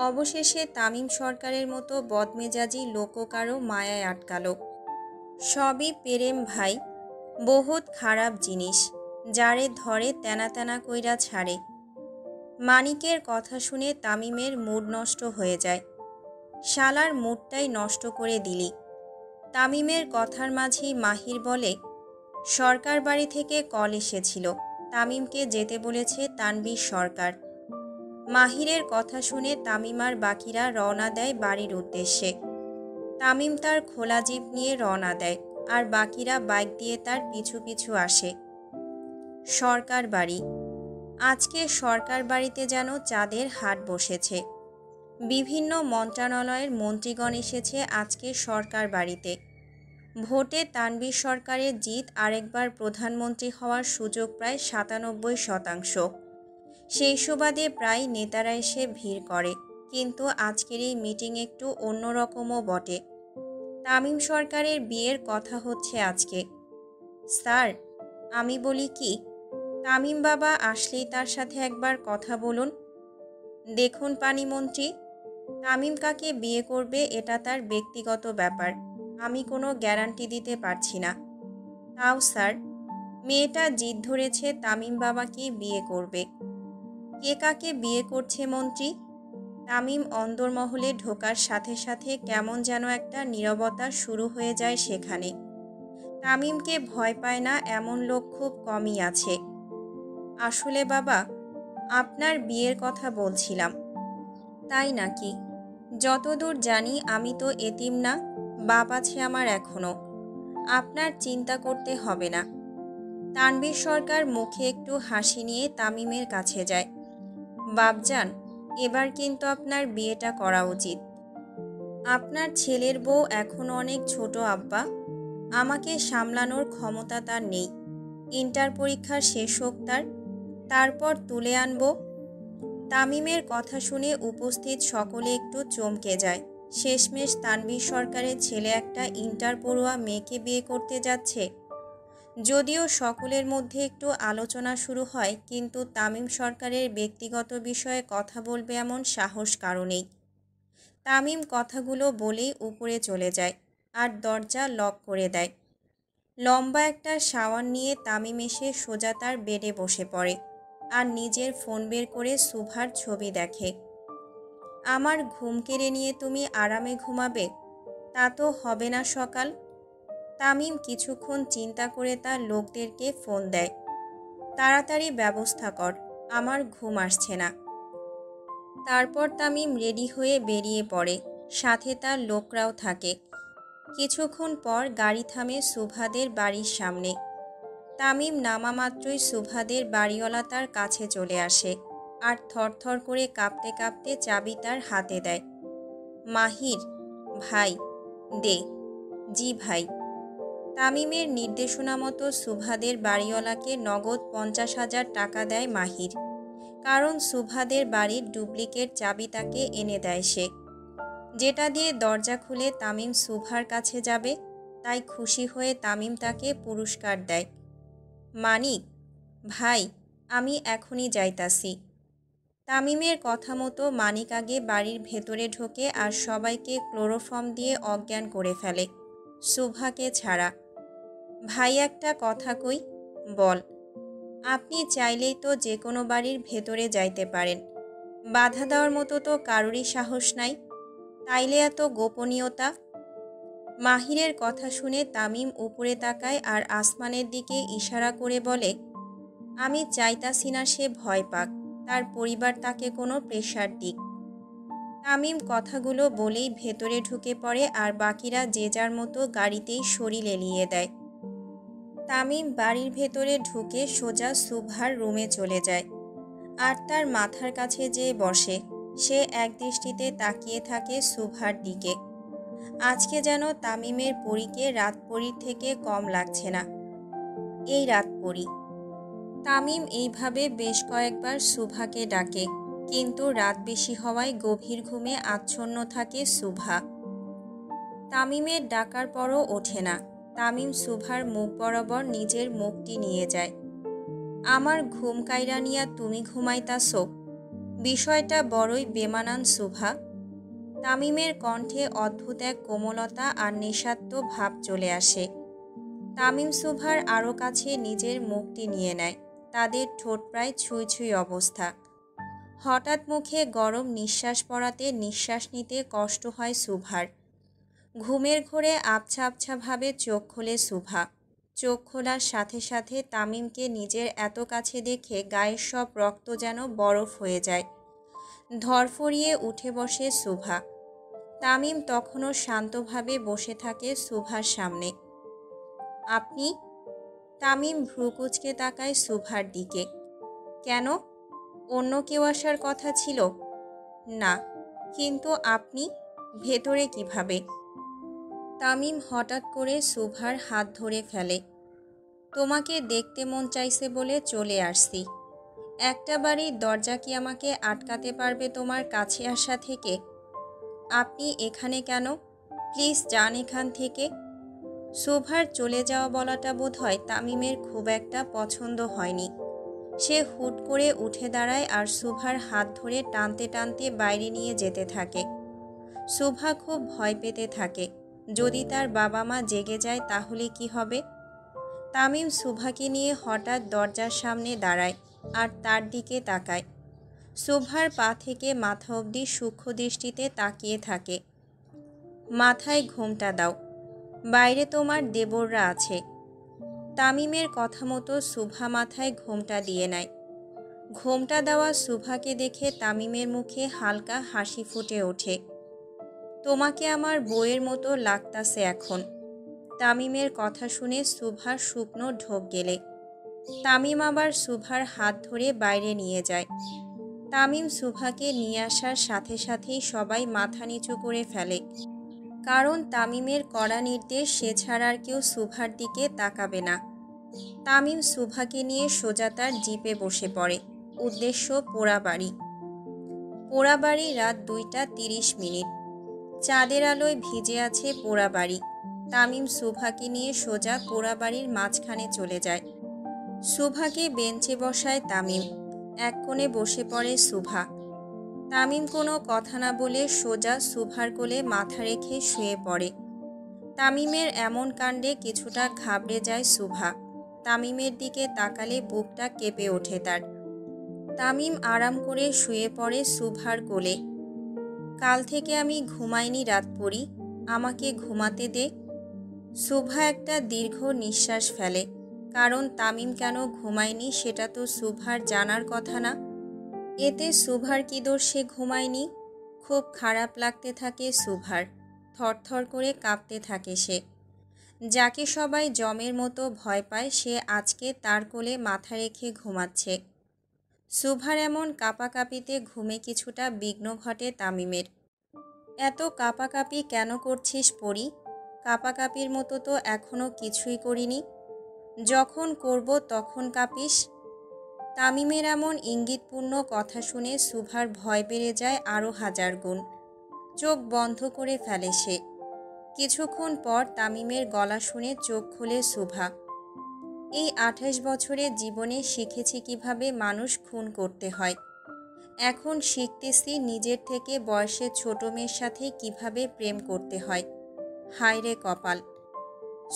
অবশেষে তামিম সরকারের মতো বদমেজাজি লোকও কারো মায়ায় আটকালো। সবই প্রেম ভাই, বহুত খারাপ জিনিস, যারে ধরে তেনা তেনা কইরা ছাড়ে। মানিকের কথা শুনে তামিমের মুড নষ্ট হয়ে যায়। শালার মুডটাই নষ্ট করে দিলি। তামিমের কথার মাঝেই মাহির বলে, সরকার বাড়ি থেকে কল এসেছিল, তামিমকে যেতে বলেছে তানবীর সরকার। মাহিরের কথা শুনে তামিম আর বাকিরা রওনা দেয় বাড়ির উদ্দেশ্যে। তামিম তার খোলা জিপ নিয়ে রওনা দেয়, আর বাকিরা বাইক দিয়ে তার পিছু পিছু আসে। সরকার বাড়ি। আজকে সরকার বাড়িতে যেন চাঁদের হাট বসেছে। বিভিন্ন মন্ত্রণালয়ের মন্ত্রীগণ এসেছে আজকে সরকার বাড়িতে। ভোটে তানবীর সরকারের জিত, আরেকবার প্রধানমন্ত্রী হওয়ার সুযোগ প্রায় 97%। সেই সুবাদে প্রায় নেতারা এসে ভিড় করে, কিন্তু আজকের এই মিটিং একটু অন্যরকমও বটে। তামিম সরকারের বিয়ের কথা হচ্ছে আজকে। স্যার, আমি বলি কি, তামিম বাবা আসলেই তার সাথে একবার কথা বলুন। দেখুন পানিমন্ত্রী, তামিম কাকে বিয়ে করবে এটা তার ব্যক্তিগত ব্যাপার, আমি কোনো গ্যারান্টি দিতে পারছি না। তাও স্যার, মেয়েটা জিদ ধরেছে তামিম বাবাকে বিয়ে করবে। কে কাকে বিয়ে করছে মন্ত্রী? তামিম অন্দরমহলে ঢোকার সাথে সাথে কেমন যেন একটা নীরবতা শুরু হয়ে যায় সেখানে। তামিমকে ভয় পায় না এমন লোক খুব কমই আছে। আসলে বাবা, আপনার বিয়ের কথা বলছিলাম। তাই নাকি? যতদূর জানি আমি তো এতিম না, বাপ আছে আমার এখনো। আপনার চিন্তা করতে হবে না। তানভীর সরকার মুখে একটু হাসি নিয়ে তামিমের কাছে যায়। বাপজান, এবার কিন্তু আপনার বিয়েটা করা উচিত। আপনার ছেলের বউ এখনো অনেক ছোট আব্বা, আমাকে সামলানোর ক্ষমতা তার নেই। ইন্টার পরীক্ষা শেষ হোক তারপর তুলে আনবো। তামিমের কথা শুনে উপস্থিত সকলে একটু চমকে যায়। শেষমেশ তানভীর সরকারের ছেলে একটা ইন্টার পড়ুয়া মেয়েকে বিয়ে করতে যাচ্ছে। যদিও সকলের মধ্যে একটু আলোচনা শুরু হয়, কিন্তু তামিম সরকারের ব্যক্তিগত বিষয়ে কথা বলবে এমন সাহস কারো নেই। তামিম কথাগুলো বলেই উপরে চলে যায় আর দরজা লক করে দেয়। লম্বা একটা শাওয়ার নিয়ে তামিম এসে সোজা তার বেডে বসে পড়ে আর নিজের ফোন বের করে সুভার ছবি দেখে। আমার ঘুম কেড়ে নিয়ে তুমি আরামে ঘুমাবে, তা তো হবে না সকাল। তামিম কিছুক্ষণ চিন্তা করে তার লোকদেরকে ফোন দেয়, তাড়াতাড়ি ব্যবস্থা কর, আমার ঘুম আসছে না। তারপর তামিম রেডি হয়ে বেরিয়ে পড়ে, সাথে তার লোকরাও থাকে। কিছুক্ষণ পর গাড়ি থামে সুভাদের বাড়ির সামনে। তামিম নামা মাত্রই সুভাদের বাড়িওয়ালা তার কাছে চলে আসে আর থরথর করে কাঁপতে কাঁপতে চাবি তার হাতে দেয়। মাহির ভাই, দে। জি ভাই। তামিমের নির্দেশনা মতো সুভাদের বাড়িওয়ালাকে নগদ 50,000 টাকা দেয় মাহির, কারণ সুভাদের বাড়ির ডুপ্লিকেট চাবি তাকে এনে দেয় সে, যেটা দিয়ে দরজা খুলে তামিম সুভার কাছে যাবে। তাই খুশি হয়ে তামিম তাকে পুরস্কার দেয়। মানিক ভাই, আমি এখনই যাইতাছি। তামিমের কথা মতো মানিক আগে বাড়ির ভেতরে ঢোকে আর সবাইকে ক্লোরোফর্ম দিয়ে অজ্ঞান করে ফেলে, সুভাকে ছাড়া। ভাই একটা কথা কই, বল। আপনি চাইলেই তো যে কোনো বাড়ির ভেতরে যাইতে পারেন, বাধা দেওয়ার মতো তো কারোরই সাহস নাই, তাইলে এত গোপনীয়তা? মাহিরের কথা শুনে তামিম উপরে তাকায় আর আসমানের দিকে ইশারা করে বলে, আমি চাইতাছি না সে ভয় পাক, তার পরিবার তাকে কোনো প্রেশার দিক। তামিম কথাগুলো বলেই ভেতরে ঢুকে পড়ে আর বাকিরা যে যার মতো গাড়িতেই শরীর এলিয়ে দেয়। তামিম বাড়ির ভেতরে ঢুকে সোজা সুভার রুমে চলে যায় আর তার মাথার কাছে যেয়ে বসে। সে একদৃষ্টিতে তাকিয়ে থাকে সুভার দিকে। আজকে যেন তামিমের পরীকে রাত পরীর থেকে কম লাগছে না। এই রাত পরী। তামিম এইভাবে বেশ কয়েকবার সুভাকে ডাকে, কিন্তু রাত বেশি হওয়ায় গভীর ঘুমে আচ্ছন্ন থাকে সুভা। তামিমের ডাকার পরও ওঠে না। তামিম সুভার মুখ বরাবর নিজের মুখটি নিয়ে যায়। আমার ঘুম কাইরা নিয়া তুমি ঘুমাইতাছো, বিষয়টা বড়ই বেমানান সুভা। তামিমের কণ্ঠে অদ্ভুত এক কোমলতা আর নেশাত্ম ভাব চলে আসে। তামিম সুভার আরও কাছে নিজের মুখটি নিয়ে নেয়। তাদের ঠোঁট প্রায় ছুঁই ছুঁই অবস্থা। হঠাৎ মুখে গরম নিঃশ্বাস পড়াতে নিঃশ্বাস নিতে কষ্ট হয় সুভার। ঘুমের ঘোরে আবছা আবছাভাবে চোখ খোলে সুভা। চোখ খোলার সাথে সাথে তামিমকে নিজের এত কাছে দেখে গায়ের সব রক্ত যেন বরফ হয়ে যায়। ধরফরিয়ে উঠে বসে সুভা। তামিম তখনও শান্তভাবে বসে থাকে সুভার সামনে। আপনি? তামিম ভ্রু কুঁচকে তাকায় সুভার দিকে। কেন? অন্য কেউ আসার কথা ছিল? না, কিন্তু আপনি ভেতরে কিভাবে? তামিম হঠাৎ করে সুভার হাত ধরে ফেলে। তোমাকে দেখতে মন চাইছে বলে চলে আসছি। একটা বাড়ির দরজা কি আমাকে আটকাতে পারবে তোমার কাছে আসা থেকে? আপনি এখানে কেন? প্লিজ যান এখান থেকে। সুভার চলে যাওয়া বলাটা বোধহয় তামিমের খুব একটা পছন্দ হয়নি। সে হুট করে উঠে দাঁড়ায় আর সুভার হাত ধরে টানতে টানতে বাইরে নিয়ে যেতে থাকে। সুভা খুব ভয় পেতে থাকে, যদি তার বাবা মা জেগে যায় তাহলে কি হবে। তামিম সুভাকে নিয়ে হঠাৎ দরজার সামনে দাঁড়ায় আর তার দিকে তাকায়। শুভার পা থেকে মাথা অবধি সূক্ষ্ম দৃষ্টিতে তাকিয়ে থাকে। মাথায় ঘোমটা দাও, বাইরে তোমার দেবররা আছে। তামিমের কথা মতো শুভা মাথায় ঘোমটা দিয়ে নেয়। ঘোমটা দেওয়া শুভাকে দেখে তামিমের মুখে হালকা হাসি ফুটে ওঠে। তোমাকে আমার বউয়ের মতো লাগতাছে এখন। তামিমের কথা শুনে শুভার শুকনো ঢোক গেলে তামিম আবার শুভার হাত ধরে বাইরে নিয়ে যায়। তামিম শুভাকে নিয়ে আসার সাথে সাথেই সবাই মাথা নিচু করে ফেলে, কারণ তামিমের কড়া নির্দেশ সে ছাড়া আর কেউ শুভার দিকে তাকাবে না। তামিম শুভাকে নিয়ে সোজা তার জিপে বসে পড়ে। উদ্দেশ্য পোড়াবাড়ি। পোড়াবাড়ি রাত 2:30। চাঁদের আলোয় ভিজে আছে পোড়াবাড়ি। তামিম শুভাকে নিয়ে সোজা পোড়াবাড়ির মাঝখানে চলে যায়। শুভাকে বেঞ্চে বসায় তামিম, এক কোণে বসে পড়ে শুভা। তামিম কোনো কথা না বলে সোজা শুভার কোলে মাথা রেখে শুয়ে পড়ে। তামিমের এমন কাণ্ডে কিছুটা ঘাবড়ে যায় শুভা। তামিমের দিকে তাকালে বুকটা কেঁপে ওঠে তার। তামিম আরাম করে শুয়ে পড়ে শুভার কোলে। কাল থেকে আমি ঘুমাইনি রাত পড়ি, আমাকে ঘুমাতে দে। শুভা একটা দীর্ঘ নিঃশ্বাস ফেলে, কারণ তামিম কেন ঘুমায়নি সেটা তো শুভার জানার কথা না। এতে শুভার কি দোষ সে ঘুমায়নি? খুব খারাপ লাগতে থাকে শুভার। থরথর করে কাঁপতে থাকে সে। যাকে সবাই জমের মতো ভয় পায় সে আজকে তার কোলে মাথা রেখে ঘুমাচ্ছে। শুভার এমন কাঁপাকাঁপিতে ঘুমে কিছুটা বিঘ্ন ঘটে তামিমের। এত কাঁপাকাঁপি কেন করছিস পরি? কাঁপাকাঁপির মতো তো এখনও কিছুই করিনি। যখন করব তখন কাঁপিস। তামিমের এমন ইঙ্গিতপূর্ণ কথা শুনে শুভার ভয় বেড়ে যায় আরও 1000 গুণ। চোখ বন্ধ করে ফেলে সে। কিছুক্ষণ পর তামিমের গলা শুনে চোখ খোলে শুভা। এই 28 বছরের জীবনে শিখেছি কিভাবে মানুষ খুন করতে হয়। এখন শিখতেছি নিজের থেকে বয়সে ছোট মেয়ের সাথে কিভাবে প্রেম করতে হয়। হায় রে কপাল।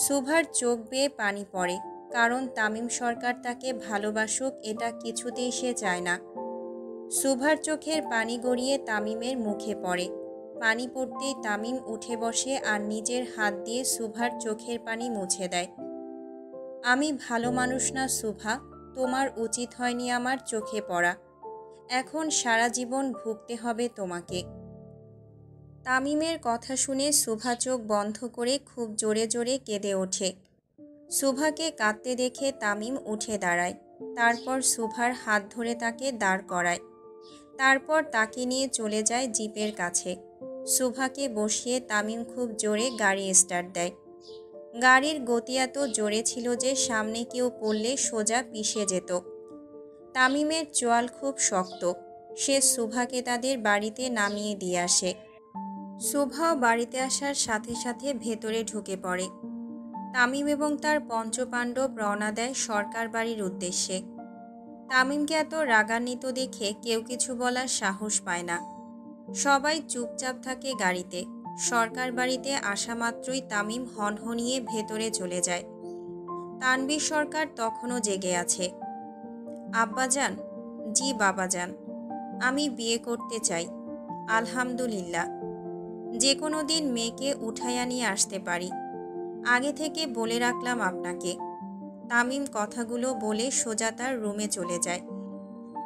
শুভার চোখ বেয়ে পানি পড়ে, কারণ তামিম সরকার তাকে ভালোবাসুক এটা কিছুতেই সে চায় না। শুভার চোখের পানি গড়িয়ে তামিমের মুখে পড়ে। পানি পড়তেই তামিম উঠে বসে আর নিজের হাত দিয়ে শুভার চোখের পানি মুছে দেয়। আমি ভালো মানুষ না শুভা, তোমার উচিত হয়নি আমার চোখে পড়া। এখন সারা জীবন ভুগতে হবে তোমাকে। তামিমের কথা শুনে শুভা চোখ বন্ধ করে খুব জোরে জোরে কেঁদে ওঠে। শুভাকে কাঁদতে দেখে তামিম উঠে দাঁড়ায়। তারপর শুভার হাত ধরে তাকে দাঁড় করায়। তারপর তাকে নিয়ে চলে যায় জিপের কাছে। শুভাকে বসিয়ে তামিম খুব জোরে গাড়ি স্টার্ট দেয়। গাড়ির গতি এত জোরে ছিল যে সামনে কেউ পড়লে সোজা পিষে যেত। তামিমের চোয়াল খুব শক্ত। সে শুভাকে তাদের বাড়িতে নামিয়ে দিয়ে আসে। শুভাও বাড়িতে আসার সাথে সাথে ভেতরে ঢুকে পড়ে। তামিম এবং তার পঞ্চপাণ্ডব রওনা দেয় সরকার বাড়ির উদ্দেশ্যে। তামিমকে এত রাগান্বিত দেখে কেউ কিছু বলার সাহস পায় না। সবাই চুপচাপ থাকে গাড়িতে। সরকার বাড়িতে আসা মাত্রই তামিম হনহনিয়ে ভেতরে চলে যায়। তানবীর সরকার তখনও জেগে আছে। আব্বাজান। জি বাবাজান, আমি বিয়ে করতে চাই। আলহামদুলিল্লাহ, যে কোনো দিন মেয়েকে উঠাইয়া নিয়ে আসতে পারি। আগে থেকে বলে রাখলাম আপনাকে। তামিম কথাগুলো বলে সোজা তার রুমে চলে যায়।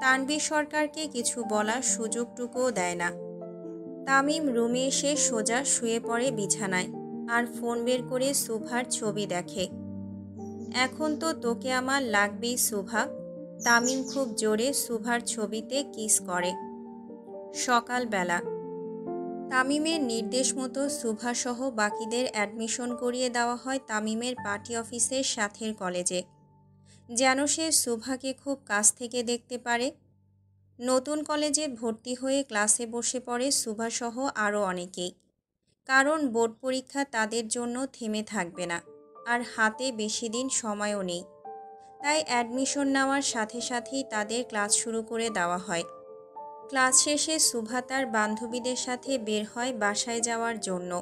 তানবীর সরকারকে কিছু বলার সুযোগটুকুও দেয় না। তামিম রুমে এসে সোজা শুয়ে পড়ে বিছানায় আর ফোন বের করে শুভার ছবি দেখে। এখন তো তোকে আমার লাগবেই শুভা। তামিম খুব জোরে শুভার ছবিতে কিস করে। সকালবেলা তামিমের নির্দেশ মতো শুভাসহ বাকিদের অ্যাডমিশন করিয়ে দেওয়া হয় তামিমের পার্টি অফিসের সাথের কলেজে, যেন সে শুভাকে খুব কাছ থেকে দেখতে পারে। নতুন কলেজে ভর্তি হয়ে ক্লাসে বসে পড়ে শুভাসহ আরও অনেকেই, কারণ বোর্ড পরীক্ষা তাদের জন্য থেমে থাকবে না আর হাতে বেশি দিন সময়ও নেই। তাই অ্যাডমিশন নেওয়ার সাথে সাথেই তাদের ক্লাস শুরু করে দেওয়া হয়। ক্লাস শেষে শুভা তার বান্ধবীদের সাথে বের হয় বাসায় যাওয়ার জন্য,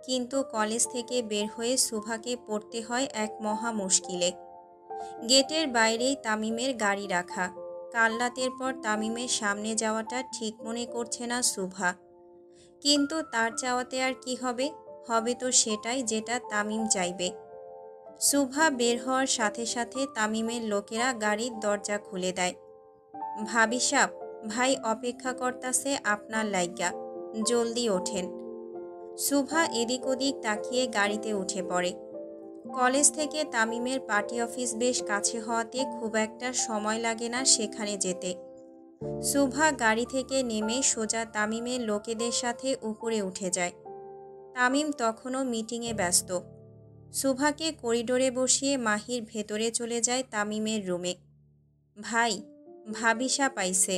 কিন্তু কলেজ থেকে বের হয়ে শুভাকে পড়তে হয় এক মহা মুশকিলে। গেটের বাইরেই তামিমের গাড়ি রাখা। কাল রাতের পর তামিমের সামনে যাওয়াটা ঠিক মনে করছে না শুভা। কিন্তু তার চাওয়াতে আর কি হবে, হবে তো সেটাই যেটা তামিম চাইবে। শুভা বের হওয়ার সাথে সাথে তামিমের লোকেরা গাড়ির দরজা খুলে দেয়। ভাবি সাব, ভাই অপেক্ষা করতাছে আপনার লাইগা, জলদি ওঠেন। শুভা এদিক ওদিক তাকিয়ে গাড়িতে উঠে পড়ে। কলেজ থেকে তামিমের পার্টি অফিস বেশ কাছে হওয়াতে খুব একটা সময় লাগে না সেখানে যেতে। শুভা গাড়ি থেকে নেমে সোজা তামিমের লোকেদের সাথে উপরে উঠে যায়। তামিম তখনও মিটিংয়ে ব্যস্ত। শুভাকে করিডোরে বসিয়ে মাহির ভেতরে চলে যায় তামিমের রুমে। ভাই, ভাবিসা পাইছে।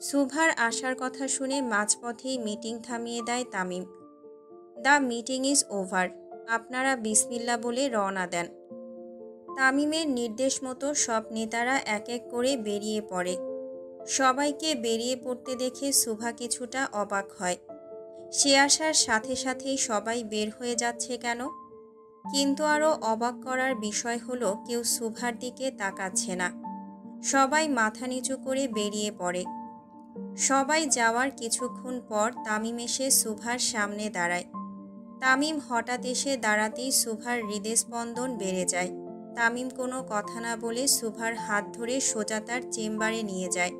শুভার আসার কথা শুনে মাঝপথেই মিটিং থামিয়ে দেয় Tamim. The meeting is over, আপনারা বিসমিল্লা বলে রওনা দেন। তামিমের নির্দেশ মতো সব নেতারা এক এক করে বেরিয়ে পড়ে। সবাইকে বেরিয়ে পড়তে দেখে শুভা কিছুটা অবাক হয়। সে আসার সাথে সাথেই সবাই বের হয়ে যাচ্ছে কেন? কিন্তু আরও অবাক করার বিষয় হলো কেউ শুভার দিকে তাকাচ্ছে না। সবাই মাথা নিচু করে বেরিয়ে পড়ে। সবাই যাওয়ার কিছুক্ষণ পর তামিম এসে শুভার সামনে দাঁড়ায়। তামিম হঠাৎ এসে দাঁড়াতেই শুভার হৃদস্পন্দন বেড়ে যায়। তামিম কোনো কথা না বলে শুভার হাত ধরে সোজা তার চেম্বারে নিয়ে যায়।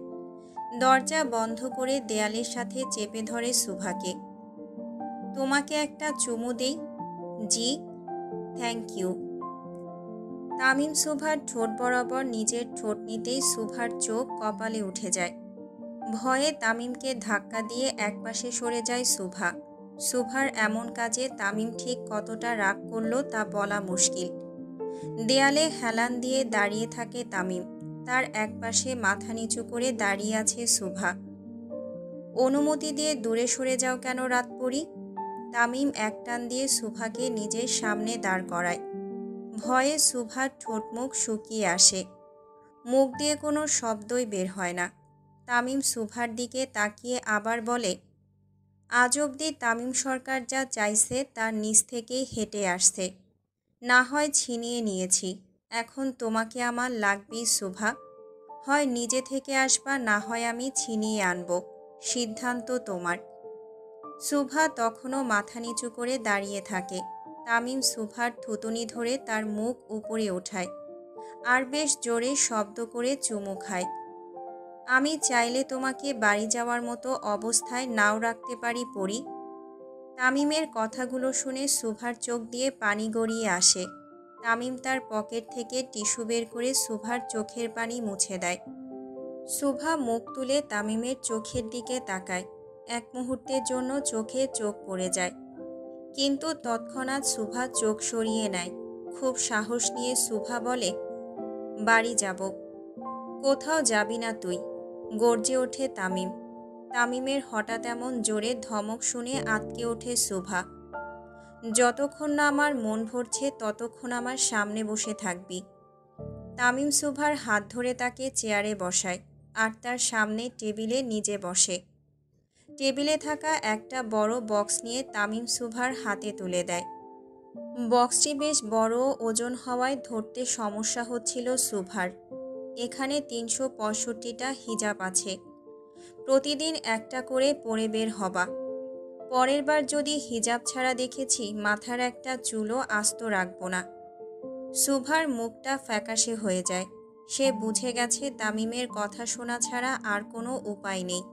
দরজা বন্ধ করে দেয়ালের সাথে চেপে ধরে শুভাকে। তোমাকে একটা চুমু দেই? জি, থ্যাংক ইউ। তামিম শুভার ঠোঁট বরাবর নিজের ঠোঁট নিতেই শুভার চোখ কপালে উঠে যায়। ভয়ে তামিমকে ধাক্কা দিয়ে একপাশে সরে যায় শুভা। শুভার এমন কাজে তামিম ঠিক কতটা রাগ করল তা বলা মুশকিল। দেয়ালে হেলান দিয়ে দাঁড়িয়ে থাকে তামিম। তার একপাশে মাথা নিচু করে দাঁড়িয়ে আছে শুভা। অনুমতি দিয়ে দূরে সরে যাও কেন রাতপরি? তামিম এক টান দিয়ে শুভাকে নিজের সামনে দাঁড় করায়। ভয়ে শুভার ঠোঁট মুখ শুকিয়ে আসে। মুখ দিয়ে কোনো শব্দই বের হয় না। তামিম শুভার দিকে তাকিয়ে আবার বলে, আজ অবধি তামিম সরকার যা চাইছে তার নিচ থেকেই হেঁটে আসছে, না হয় ছিনিয়ে নিয়েছি। এখন তোমাকে আমার লাগবেই শুভা। হয় নিজে থেকে আসবা, না হয় আমি ছিনিয়ে আনব। সিদ্ধান্ত তোমার। শুভা তখনও মাথা নিচু করে দাঁড়িয়ে থাকে। তামিম শুভার থুতুনি ধরে তার মুখ উপরে ওঠায় আর বেশ জোরে শব্দ করে চুমু খায়। আমি চাইলে তোমাকে বাড়ি যাওয়ার মতো অবস্থায় নাও রাখতে পারি পরি। তামিমের কথাগুলো শুনে শুভার চোখ দিয়ে পানি গড়িয়ে আসে। তামিম তার পকেট থেকে টিস্যু বের করে শুভার চোখের পানি মুছে দেয়। শুভা মুখ তুলে তামিমের চোখের দিকে তাকায়। এক মুহূর্তের জন্য চোখে চোখ পড়ে যায়, কিন্তু তৎক্ষণাৎ শুভা চোখ সরিয়ে নেয়। খুব সাহস নিয়ে শুভা বলে, বাড়ি যাব। কোথাও যাবি না তুই, গর্জে ওঠে তামিম। তামিমের হঠাৎ এমন জোরে ধমক শুনে আঁতকে ওঠে শুভা। যতক্ষণ না আমার মন ভরছে ততক্ষণ আমার সামনে বসে থাকবি। তামিম শুভার হাত ধরে তাকে চেয়ারে বসায় আর তার সামনে টেবিলে নিজে বসে। টেবিলে থাকা একটা বড় বক্স নিয়ে তামিম শুভার হাতে তুলে দেয়। বক্সটি বেশ বড় ওজন হওয়ায় ধরতে সমস্যা হচ্ছিল শুভার। এখানে ৩৬৫টা হিজাব আছে। প্রতিদিন একটা করে পরে বের হবা। পরের বার যদি হিজাব ছাড়া দেখেছি মাথার একটা চুলও আস্ত রাখব না। শুভার মুখটা ফ্যাকাশে হয়ে যায়। সে বুঝে গেছে তামিমের কথা শোনা ছাড়া আর কোনো উপায় নেই।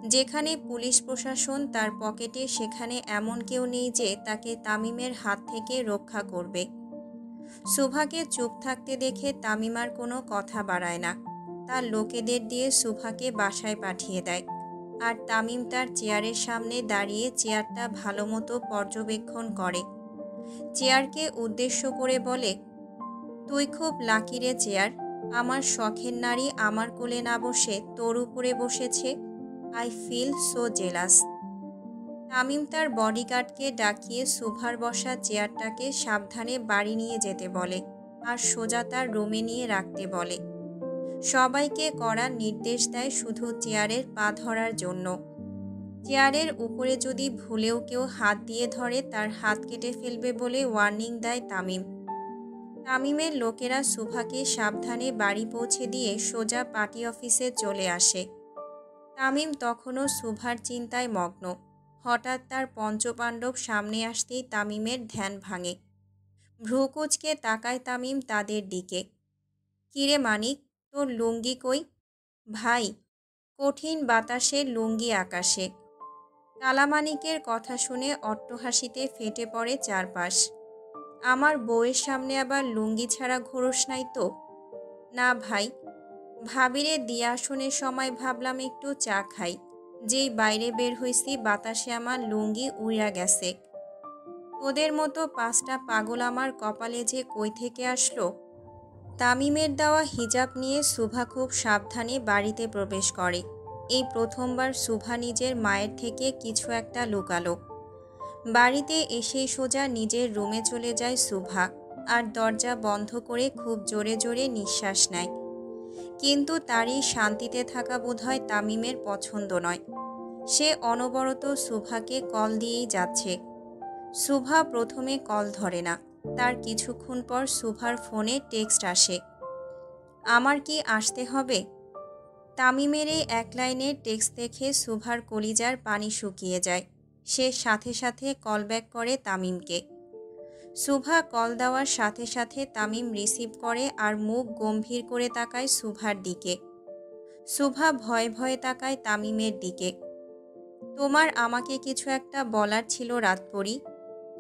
যেখানে পুলিশ প্রশাসন তার পকেটে, সেখানে এমন কেউ নেই যে তাকে তামিমের হাত থেকে রক্ষা করবে। শুভাকে চুপ থাকতে দেখে তামিম আর কোনো কথা বাড়ায় না। তার লোকেদের দিয়ে শুভাকে বাসায় পাঠিয়ে দেয় আর তামিম তার চেয়ারের সামনে দাঁড়িয়ে চেয়ারটা ভালো মতো পর্যবেক্ষণ করে। চেয়ারকে উদ্দেশ্য করে বলে, তুই খুব লাকি রে চেয়ার, আমার শখের নারী আমার কোলে না বসে তোর উপরে বসেছে। I feel so jealous. Tamim তার বডিগার্ডকে ডাকিয়ে শুভার বসা চেয়ারটাকে সাবধানে বাড়ি নিয়ে যেতে বলে আর সোজা তার রুমে নিয়ে রাখতে বলে। সবাইকে কড়া নির্দেশ দেয় শুধু চেয়ারের পা ধরার জন্য। চেয়ারের উপরে যদি ভুলেও কেউ হাত দিয়ে ধরে তার হাত কেটে ফেলবে বলে ওয়ার্নিং দেয় তামিম। তামিমের লোকেরা সুভাকে সাবধানে বাড়ি পৌঁছে দিয়ে সোজা পার্টি অফিসে চলে আসে। তামিম তখনও সুভার চিন্তায় মগ্ন। হঠাৎ তার পঞ্চপাণ্ডব সামনে আসতেই তামিমের ধ্যান ভাঙে। ভ্রুকুচকে তাকায় তামিম তাদের দিকে। কিরে মানিক, তোর লুঙ্গি কই? ভাই, কঠিন বাতাসে লুঙ্গি আকাশে। কালামানিকের কথা শুনে অট্টহাসিতে ফেটে পড়ে চারপাশ। আমার বউয়ের সামনে আবার লুঙ্গি ছাড়া ঘোরস নাই তো? না ভাই, ভাবিরে দিয়া আসনের সময় ভাবলাম একটু চা খাই, যেই বাইরে বের হইছি বাতাসে আমার লুঙ্গি উড়িয়া গেছে। তোদের মতো 5টা পাগল আমার কপালে যে কই থেকে আসলো। তামিমের দেওয়া হিজাব নিয়ে সুভা খুব সাবধানে বাড়িতে প্রবেশ করে। এই প্রথমবার সুভা নিজের মায়ের থেকে কিছু একটা লুকালো। বাড়িতে এসেই সোজা নিজের রুমে চলে যায় সুভা, আর দরজা বন্ধ করে খুব জোরে জোরে নিঃশ্বাস নেয়। কিন্তু তারই শান্তিতে থাকা বোধহয় তামিমের পছন্দ নয়। সে অনবরত সুভাকে কল দিয়েই যাচ্ছে। সুভা প্রথমে কল ধরে না। তার কিছুক্ষণ পর সুভার ফোনে টেক্সট আসে। আমার কি আসতে হবে? তামিমের এই এক লাইনের টেক্সট দেখে সুভার কলিজার পানি শুকিয়ে যায়। সে সাথে সাথে কল ব্যাক করে তামিমকে। সুভা কল দেওয়ার সাথে সাথে তামিম রিসিভ করে আর মুখ গম্ভীর করে তাকায় সুভার দিকে। সুভা ভয়ে ভয়ে তাকায় তামিমের দিকে। তোমার আমাকে কিছু একটা বলার ছিল রাতপরি।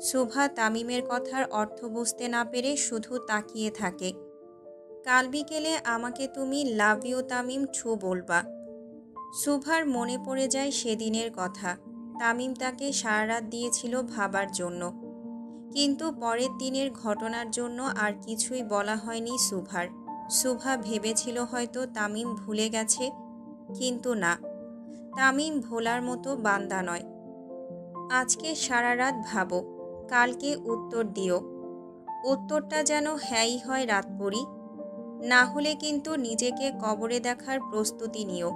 সুভা তামিমের কথার অর্থ বুঝতে না পেরে শুধু তাকিয়ে থাকে। কাল বিকেলে আমাকে তুমি লাভ ইউ তামিম ছু বলবা। সুভার মনে পড়ে যায় সেদিনের কথা। তামিম তাকে সারা রাত দিয়েছিল ভাবার জন্য, কিন্তু পরের দিনের ঘটনার জন্য আর কিছুই বলা হয়নি সুভার। সুভা ভেবেছিল হয়তো তামিম ভুলে গেছে, কিন্তু না, তামিম ভোলার মতো বান্দা নয়। আজকে সারা রাত ভাবো, কালকে উত্তর দিও। উত্তরটা যেন হ্যাঁই হয় রাতপরি, না হলে কিন্তু নিজেকে কবরে দেখার প্রস্তুতি নিও।